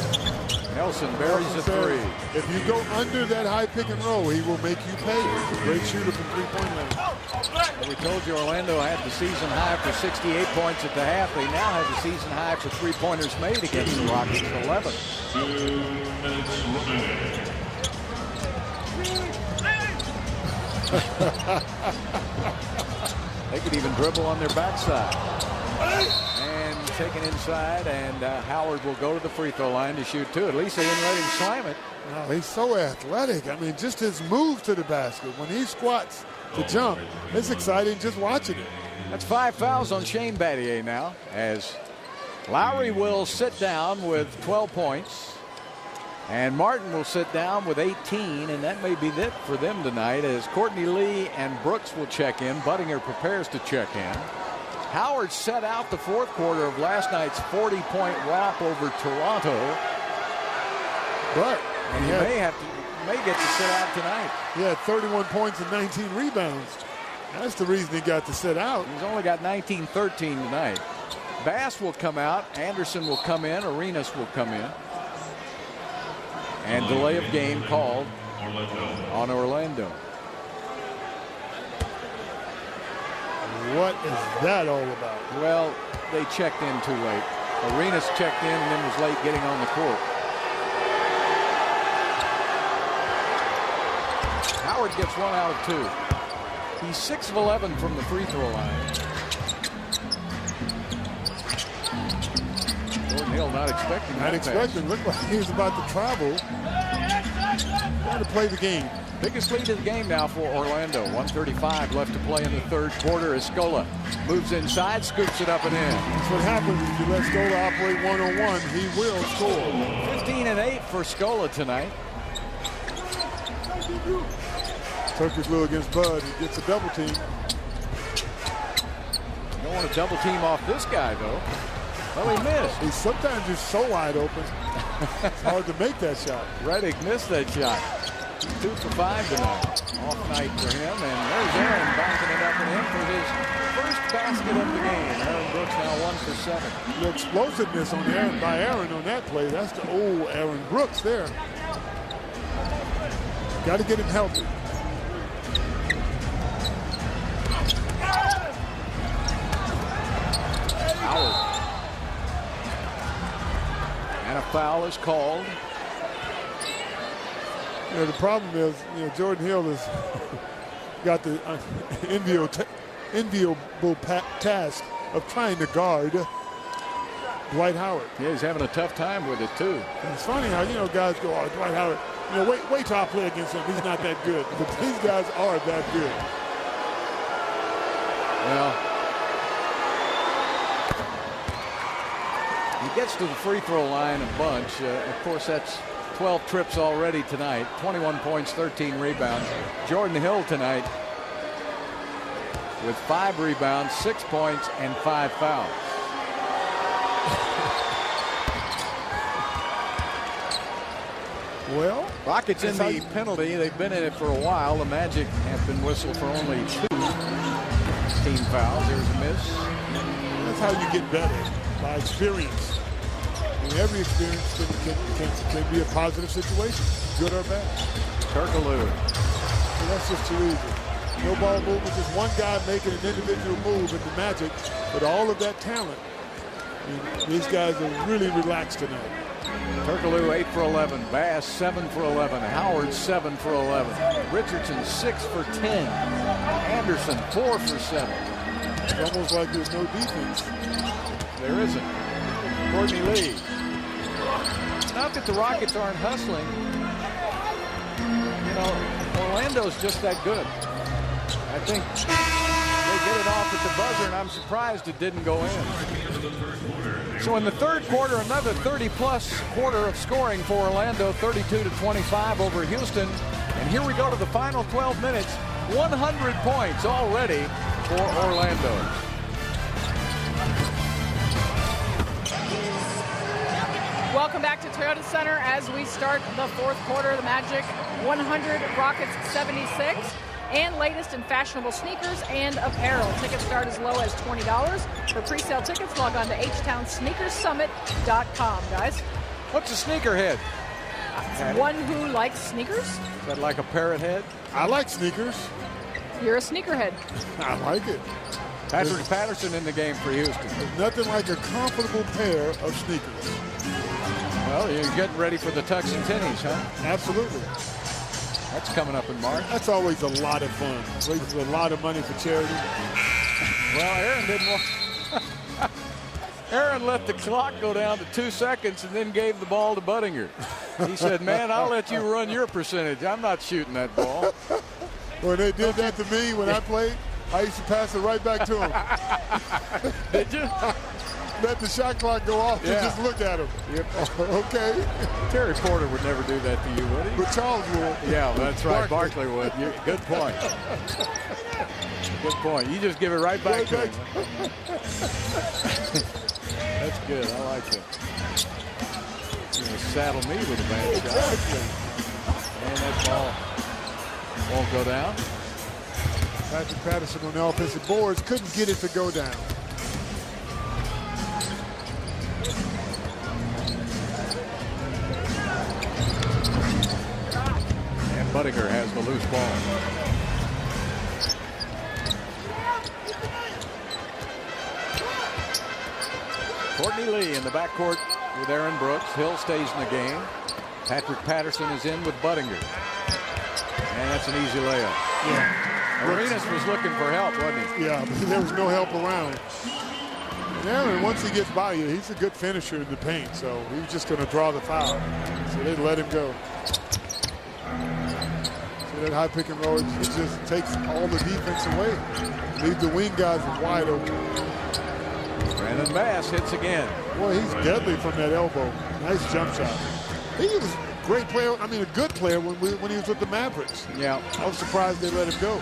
Nelson buries a three. If you go under that high pick and roll, he will make you pay. He's a great shooter from three-point line. We told you Orlando had the season high for 68 points at the half. They now have the season high for three-pointers made against the Rockets, 11. They could even dribble on their backside. And taken inside, and Howard will go to the free throw line to shoot two. At least they didn't let him slam it. No, he's so athletic. I mean, just his move to the basket. When he squats to jump, it's exciting just watching it. That's 5 fouls on Shane Battier now, as Lowry will sit down with 12 points, and Martin will sit down with 18, and that may be it for them tonight, as Courtney Lee and Brooks will check in. Buttinger prepares to check in. Howard set out the fourth quarter of last night's 40-point romp over Toronto, but and he may get to sit out tonight. He had 31 points and 19 rebounds. That's the reason he got to sit out. He's only got 19-13 tonight. Bass will come out, Anderson will come in, Arenas will come in, and delay of game called on Orlando. What is that all about? Well, they checked in too late. Arenas checked in and then was late getting on the court. Howard gets 1 out of 2. He's 6 of 11 from the free throw line. Jordan Hill not expecting that. Not expecting. Looked like he was about to travel. Got to play the game. Biggest lead of the game now for Orlando. 1:35 left to play in the third quarter as Scola moves inside, scoops it up and in. That's what happens if you let Scola operate one-on-one. He will score. 15 and 8 for Scola tonight. Türkoğlu against Bud. He gets a double team. You don't want to double team off this guy, though. Well, he missed. He's sometimes just so wide open. It's hard to make that shot. Reddick missed that shot. 2 for 5 tonight. Off night for him, and there's Aaron backing it up and in for his first basket of the game. Aaron Brooks now 1 for 7. The explosiveness on Aaron on that play. That's the old Aaron Brooks there. Got to get him healthy. Howard. And a foul is called. You know, the problem is, Jordan Hill has got the enviable task of trying to guard Dwight Howard. Yeah, he's having a tough time with it, too. And it's funny how, guys go, oh, Dwight Howard, wait till I play against him. He's not that good. But these guys are that good. Well, he gets to the free throw line a bunch. Of course, that's 12 trips already tonight. 21 points, 13 rebounds. Jordan Hill tonight with 5 rebounds, 6 points, and 5 fouls. Well, Rockets in the penalty. They've been in it for a while. The Magic have been whistled for only 2 team fouls. There's a miss. That's how you get better, by experience. And every experience can be a positive situation, good or bad. Türkoğlu. And that's just too easy. No ball movement, just one guy making an individual move in the Magic with all of that talent. And these guys are really relaxed tonight. Türkoğlu 8 for 11. Bass 7 for 11. Howard 7 for 11. Richardson 6 for 10. Anderson 4 for 7. It's almost like there's no defense. There isn't. Courtney Lee. Not that the Rockets aren't hustling. Orlando's just that good. I think they get it off at the buzzer, and I'm surprised it didn't go in. So in the third quarter, another 30-plus quarter of scoring for Orlando, 32-25 over Houston. And here we go to the final 12 minutes. 100 points already for Orlando. Welcome back to Toyota Center as we start the fourth quarter. The Magic 100, Rockets 76. And latest in fashionable sneakers and apparel. Tickets start as low as $20. For pre-sale tickets, log on to HTownSneakersSummit.com, guys. What's a sneakerhead? One who likes sneakers. Is that like a parrot head? I like sneakers. You're a sneakerhead. I like it. Patrick Patterson in the game for Houston. There's nothing like a comfortable pair of sneakers. Well, you're getting ready for the Tux and Tinnies, huh? Absolutely. That's coming up in March. That's always a lot of fun. Raises a lot of money for charity. Well, Aaron didn't want... Aaron let the clock go down to 2 seconds and then gave the ball to Budinger. He said, man, I'll let you run your percentage. I'm not shooting that ball. When they did that to me when I played, I used to pass it right back to him. Did you? Let the shot clock go off and just look at him. Yep. Okay. Terry Porter would never do that to you, would he? But Charles would. Yeah, that's right. Barkley would. Good point. Good point. You just give it right back to him. That's good. I like that. You're going to saddle me with a bad shot. And that ball won't go down. Patrick Patterson on the offensive boards couldn't get it to go down. Budinger has the loose ball. Courtney Lee in the backcourt with Aaron Brooks. Hill stays in the game. Patrick Patterson is in with Budinger. And that's an easy layup. Yeah. Arenas was looking for help, wasn't he? Yeah, but there was no help around. And Aaron, once he gets by you, he's a good finisher in the paint. So he was just going to draw the foul. So they let him go. That high pick and roll, it just takes all the defense away. Leave the wing guys wide open. Brandon Bass hits again. Boy, he's deadly from that elbow. Nice jump shot. He was a great player, I mean a good player when he was with the Mavericks. Yeah. I was surprised they let him go.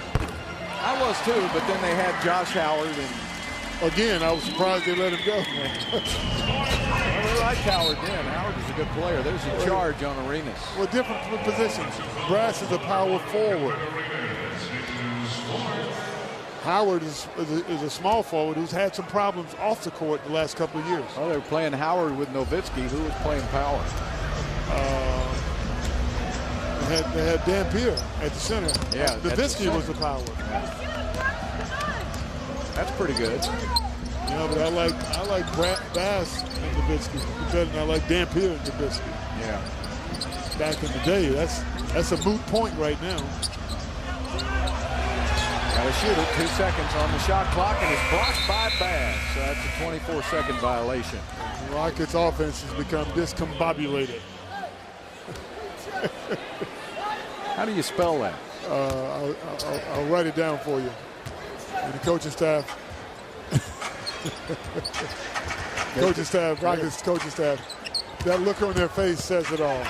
I was too, but then they had Josh Howard. And again, I was surprised they let him go. well, they liked Howard then. Howard is a good player. There's a charge on Arenas. Well, different positions. Brass is a power forward. Howard is a small forward who's had some problems off the court the last couple of years. Oh, they were playing Howard with Nowitzki, who was playing power. They had Dampier at the center. Yeah, Nowitzki was the power. That's pretty good. Yeah, but I like Bass and Nowitzki better than I like Dampier and Nowitzki. Yeah. Back in the day, that's a moot point right now. Got to shoot it. 2 seconds on the shot clock, and it's blocked by Bass. So that's a 24-second violation. The Rockets' offense has become discombobulated. How do you spell that? I'll write it down for you. And the coaching staff. Rockets coaching staff. That look on their face says it all.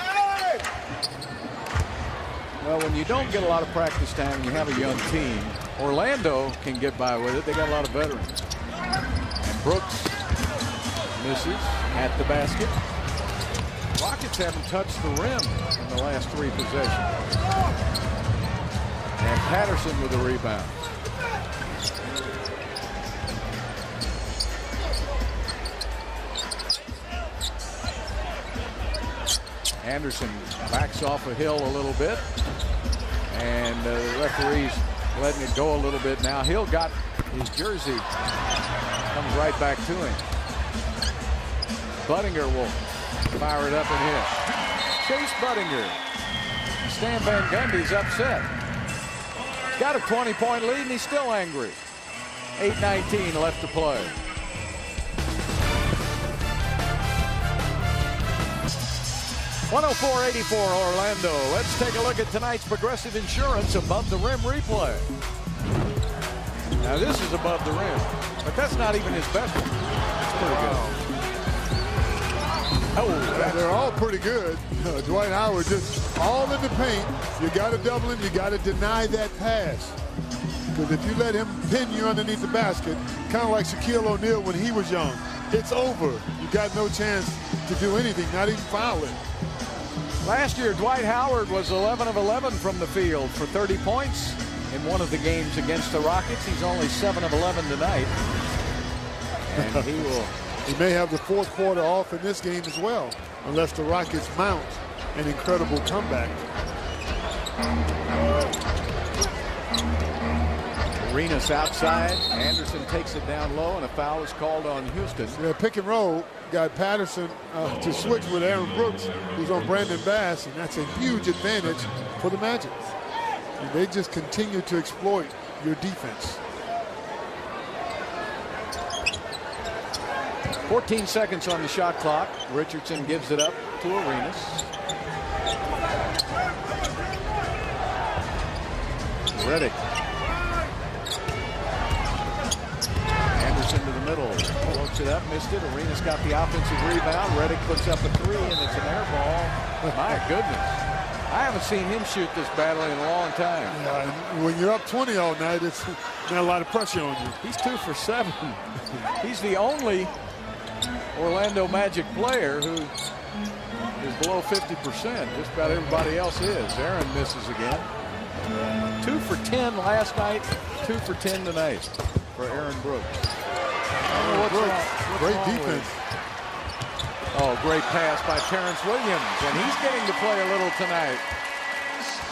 Well, when you don't get a lot of practice time and you have a young team, Orlando can get by with it. They got a lot of veterans. And Brooks misses at the basket. Rockets haven't touched the rim in the last 3 possessions. And Patterson with the rebound. Anderson backs off a Hill a little bit. And the referee's letting it go a little bit now. Hill got his jersey. Comes right back to him. Budinger will fire it up and hit. Chase Budinger. Stan Van Gundy's upset. He's got a 20-point lead and he's still angry. 8:19 left to play. (104-84) Orlando. Let's take a look at tonight's Progressive Insurance Above the Rim replay. Now this is above the rim, but that's not even his best one. It's pretty good. Oh, they're all pretty good. Dwight Howard just all in the paint. You got to double him. You got to deny that pass. Because if you let him pin you underneath the basket, kind of like Shaquille O'Neal when he was young, it's over. You got no chance to do anything, not even foul it. Last year, Dwight Howard was 11 of 11 from the field for 30 points in one of the games against the Rockets. He's only 7 of 11 tonight. And he will... He may have the fourth quarter off in this game as well, unless the Rockets mount an incredible comeback. Arenas outside. Anderson takes it down low, and a foul is called on Houston. Yeah, pick and roll got Patterson to switch with Aaron Brooks, who's on Brandon Bass, and that's a huge advantage for the Magic. And they just continue to exploit your defense. 14 seconds on the shot clock. Richardson gives it up to Arenas. Redick. Anderson to the middle. Floats it up, missed it. Arenas got the offensive rebound. Redick puts up a 3, and it's an air ball. My goodness. I haven't seen him shoot this badly in a long time. Yeah, and when you're up 20 all night, it's not a lot of pressure on you. He's 2 for 7. He's the only Orlando Magic player who is below 50%. Just about everybody else is. Aaron misses again. 2 for 10 last night, 2 for 10 tonight for Aaron Brooks. Great defense. Oh, great pass by Terrence Williams, and he's getting to play a little tonight.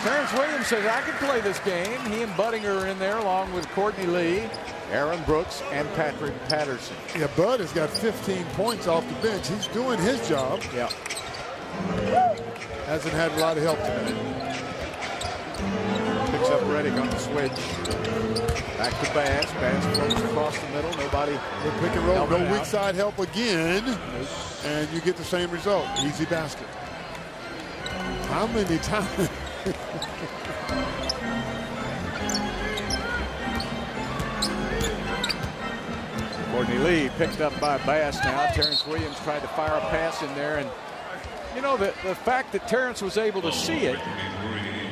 Terrence Williams says, I can play this game. He and Budinger are in there along with Courtney Lee, Aaron Brooks, and Patrick Patterson. Yeah, Bud has got 15 points off the bench. He's doing his job. Yeah. Hasn't had a lot of help tonight. Picks up Redick on the switch. Back to Bass. Bass throws across the middle. Nobody. The pick and roll. No weak side help again. Nope. And you get the same result. Easy basket. How many times? Courtney Lee picked up by Bass now. Terrence Williams tried to fire a pass in there, and you know, the fact that Terrence was able to see it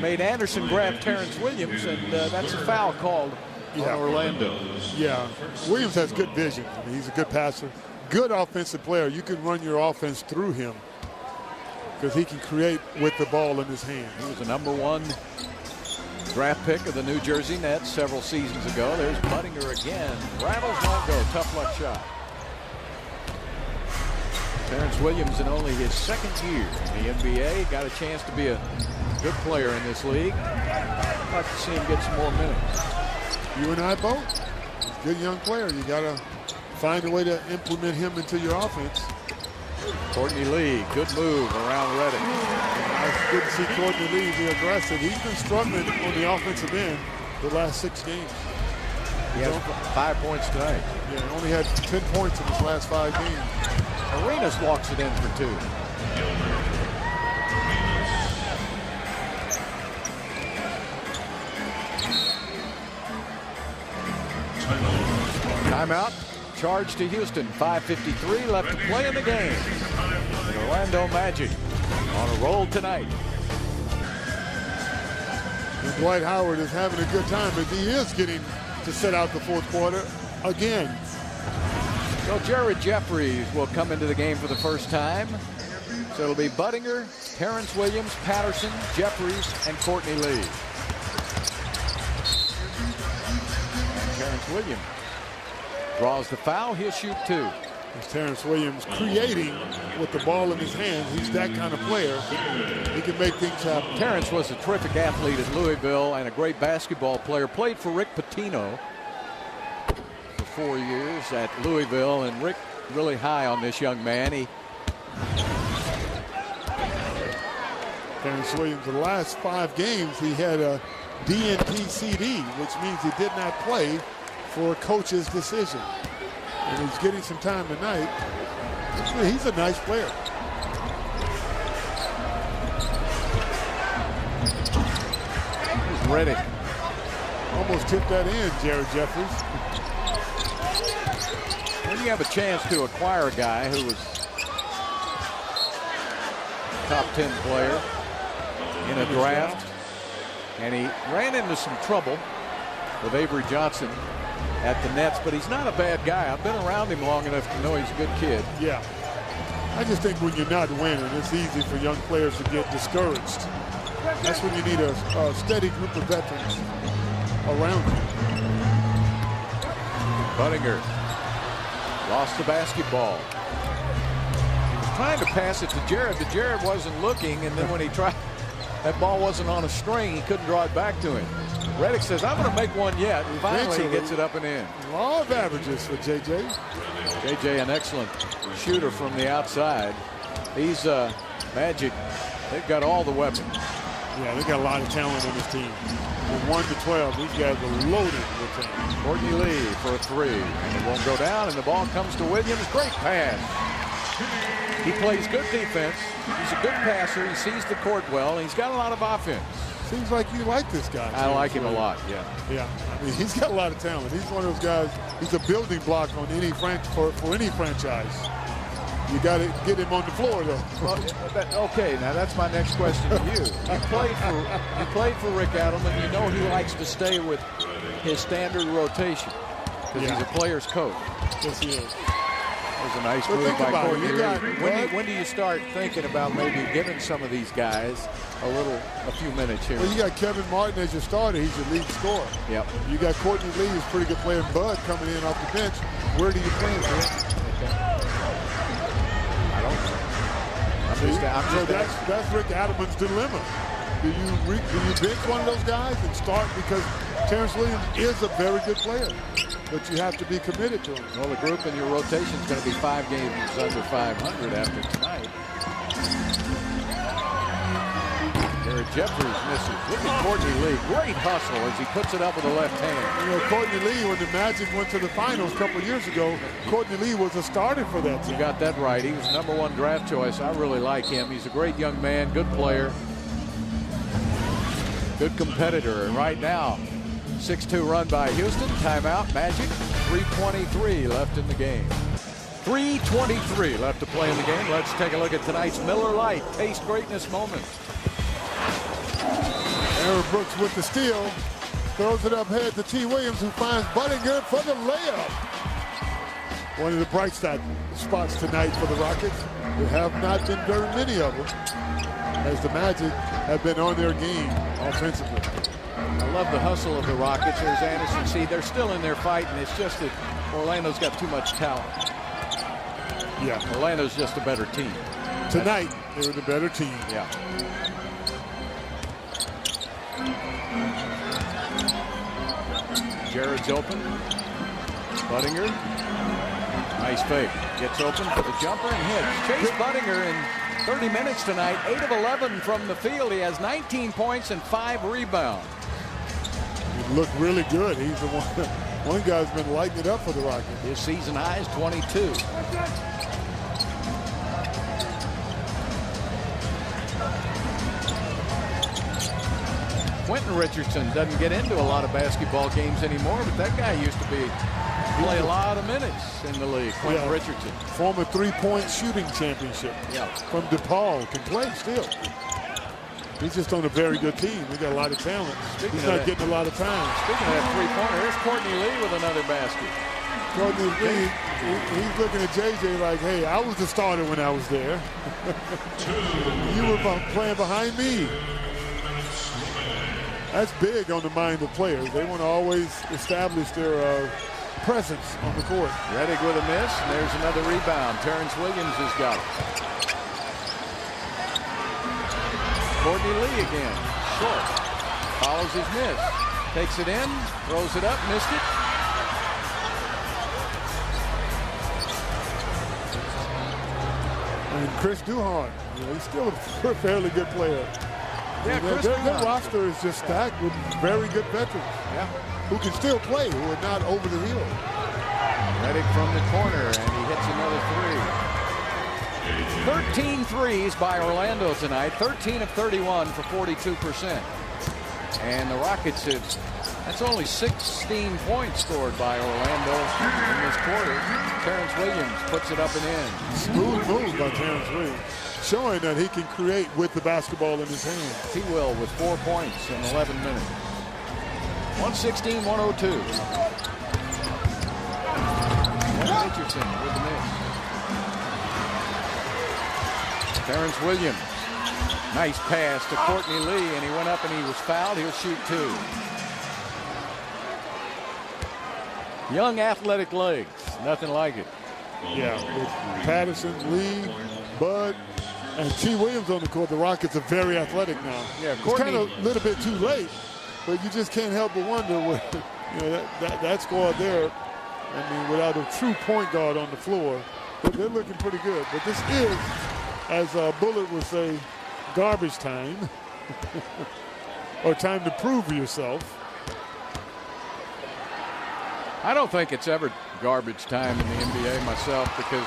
made Anderson grab Terrence Williams, and that's a foul called on Orlando. Yeah, Williams has good vision. I mean, he's a good passer, good offensive player. You can run your offense through him because he can create with the ball in his hand. He was the #1 draft pick of the New Jersey Nets several seasons ago. There's Buttinger again. Rattles, won't go. Tough luck shot. Terrence Williams in only his second year in the NBA. Got a chance to be a good player in this league. I'd like to see him get some more minutes. You and I both. He's a good young player. You got to find a way to implement him into your offense. Courtney Lee, good move around Reddick. It's good to see Courtney Lee be aggressive. He's been struggling on the offensive end the last 6 games. He has 5 points tonight. Yeah, he only had 10 points in his last 5 games. Arenas walks it in for 2. Timeout. Charge to Houston. 5:53 left to play in the game. The Orlando Magic on a roll tonight. And Dwight Howard is having a good time, but he is getting to sit out the 4th quarter again. So Jared Jeffries will come into the game for the first time. So it'll be Buttinger, Terrence Williams, Patterson, Jeffries, and Courtney Lee. And Terrence Williams draws the foul. He'll shoot 2. It's Terrence Williams creating with the ball in his hands. He's that kind of player. He can make things happen. Terrence was a terrific athlete at Louisville and a great basketball player. Played for Rick Pitino for 4 years at Louisville, and Rick really high on this young man. Terrence Williams, the last 5 games, he had a DNP CD, which means he did not play for a coach's decision. And he's getting some time tonight. He's a nice player. He's ready. Almost tipped that in, Jared Jeffries. When you have a chance to acquire a guy who was top 10 player in a draft, and he ran into some trouble with Avery Johnson at the Nets, but he's not a bad guy. I've been around him long enough to know he's a good kid. Yeah. I just think when you're not winning, it's easy for young players to get discouraged. That's when you need a steady group of veterans around you. Buttinger lost the basketball. He was trying to pass it to Jared, but Jared wasn't looking, and then when he tried, that ball wasn't on a string. He couldn't draw it back to him. Reddick says, I'm going to make one yet. And finally, he gets it up and in. Law of averages for JJ. JJ, an excellent shooter from the outside. These Magic, they've got all the weapons. Yeah, they got a lot of talent on this team. From 1 to 12, these guys are loaded with talent. Courtney Lee for a 3. And it won't go down, and the ball comes to Williams. Great pass. He plays good defense. He's a good passer. He sees the court well. And he's got a lot of offense. Seems like you like this guy. I like him a lot, yeah. Yeah, I mean, he's got a lot of talent. He's one of those guys, he's a building block on any for any franchise. You got to get him on the floor, though. Well, okay, now that's my next question to you. You played for Rick Adelman. You know he likes to stay with his standard rotation because he's a player's coach. Yes, he is. That was a nice move by Courtney. When do you start thinking about maybe giving some of these guys a few minutes here? Well, you got Kevin Martin as your starter. He's your lead scorer. Yep. You got Courtney Lee, who's a pretty good player. Bud coming in off the bench. Where do you play him? I don't know. That's Rick Adelman's dilemma. Do you bench one of those guys and start, because Terrence Williams is a very good player, but you have to be committed to him. Well, the group in your rotation is going to be 5 games under 500 after tonight. Jared Jeffries misses. Look at Courtney Lee. Great hustle as he puts it up with the left hand. You know, Courtney Lee, when the Magic went to the finals a couple years ago, Courtney Lee was a starter for that team. You got that right. He was #1 draft choice. I really like him. He's a great young man, good player. Good competitor. And right now, 6-2 run by Houston. Timeout, Magic. 3:23 left in the game. 3:23 left to play in the game. Let's take a look at tonight's Miller Lite Taste Greatness moment. Aaron Brooks with the steal. Throws it up head to T. Williams, who finds Budinger for the layup. One of the bright spots tonight for the Rockets. There have not been very many of them, as the Magic have been on their game offensively. I love the hustle of the Rockets. There's Anderson. See, they're still in there fighting. It's just that Orlando's got too much talent. Yeah. Orlando's just a better team. Tonight, they were the better team. Yeah. Jared's open. Budinger. Nice fake. Gets open for the jumper and hits. Chase Budinger in 30 minutes tonight. 8 of 11 from the field. He has 19 points and 5 rebounds. He looked really good. He's the one guy's been lighting it up for the Rockets. His season high is 22. Quentin Richardson doesn't get into a lot of basketball games anymore, but that guy used to play a lot of minutes in the league. Quentin Richardson. Former three-point shooting championship. Yeah. From DePaul. Can play still. He's just on a very good team. We got a lot of talent. He's not getting a lot of time. Speaking of that three-pointer, here's Courtney Lee with another basket. Courtney Lee, he's looking at JJ like, hey, I was the starter when I was there. You were playing behind me. That's big on the mind of players. They want to always establish their presence on the court. Reddick with a miss, and there's another rebound. Terrence Williams has got it. Courtney Lee again, short. Follows his miss. Takes it in, throws it up, missed it. And Chris Duhon, he's still a fairly good player. Yeah, their roster is just stacked with very good veterans. Yeah. Who can still play, who are not over the hill. Reddick from the corner, and he hits another three. 13 threes by Orlando tonight. 13 of 31 for 42%. And the Rockets that's only 16 points scored by Orlando in this quarter. Terrence Williams puts it up and in. Smooth move by Terrence Williams, showing that he can create with the basketball in his hands. He will with 4 points in 11 minutes. 116-102. Richardson with the miss. Terrence Williams. Nice pass to Courtney Lee, and he went up and he was fouled. He'll shoot 2. Young athletic legs. Nothing like it. Yeah, with Patterson, Lee, Bud, and T. Williams on the court. The Rockets are very athletic now. Yeah, it's kind of a little bit too late, but you just can't help but wonder what, that squad there. I mean, without a true point guard on the floor, they're looking pretty good. But this is, as Bullet would say, garbage time, or time to prove yourself. I don't think it's ever garbage time in the NBA myself, because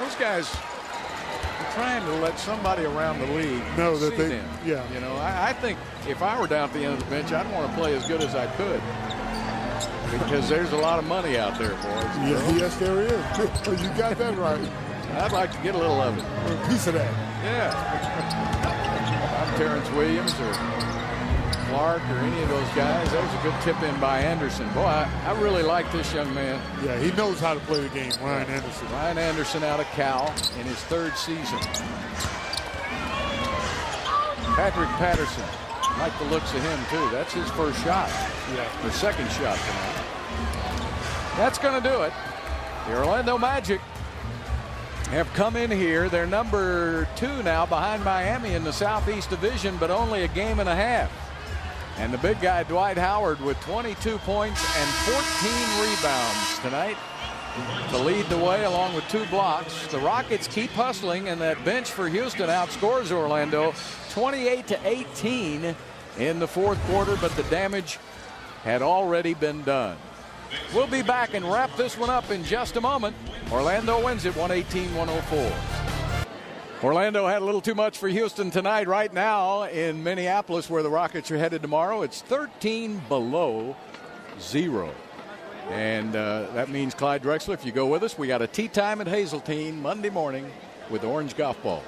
those guys are trying to let somebody around the league know that see them. Yeah. You know, I think if I were down at the end of the bench, I'd want to play as good as I could, because there's a lot of money out there, boys. Yeah, yes, there is. You got that right. I'd like to get a little of it. A piece of that. Yeah. I'm Terrence Williams or Clark or any of those guys. That was a good tip in by Anderson. Boy, I really like this young man. Yeah, he knows how to play the game, Ryan Anderson. Ryan Anderson out of Cal in his 3rd season. Patrick Patterson. Like the looks of him, too. That's his first shot. Yeah. The second shot tonight. That's going to do it. The Orlando Magic have come in here. They're number 2 now behind Miami in the Southeast Division, but only a game and a half. And the big guy, Dwight Howard, with 22 points and 14 rebounds tonight to lead the way, along with 2 blocks. The Rockets keep hustling, and that bench for Houston outscores Orlando 28-18 in the 4th quarter, but the damage had already been done. We'll be back and wrap this one up in just a moment. Orlando wins it 118-104. Orlando had a little too much for Houston tonight. Right now in Minneapolis, where the Rockets are headed tomorrow, it's 13 below 0. And that means, Clyde Drexler, if you go with us, we got a tea time at Hazeltine Monday morning with orange golf balls.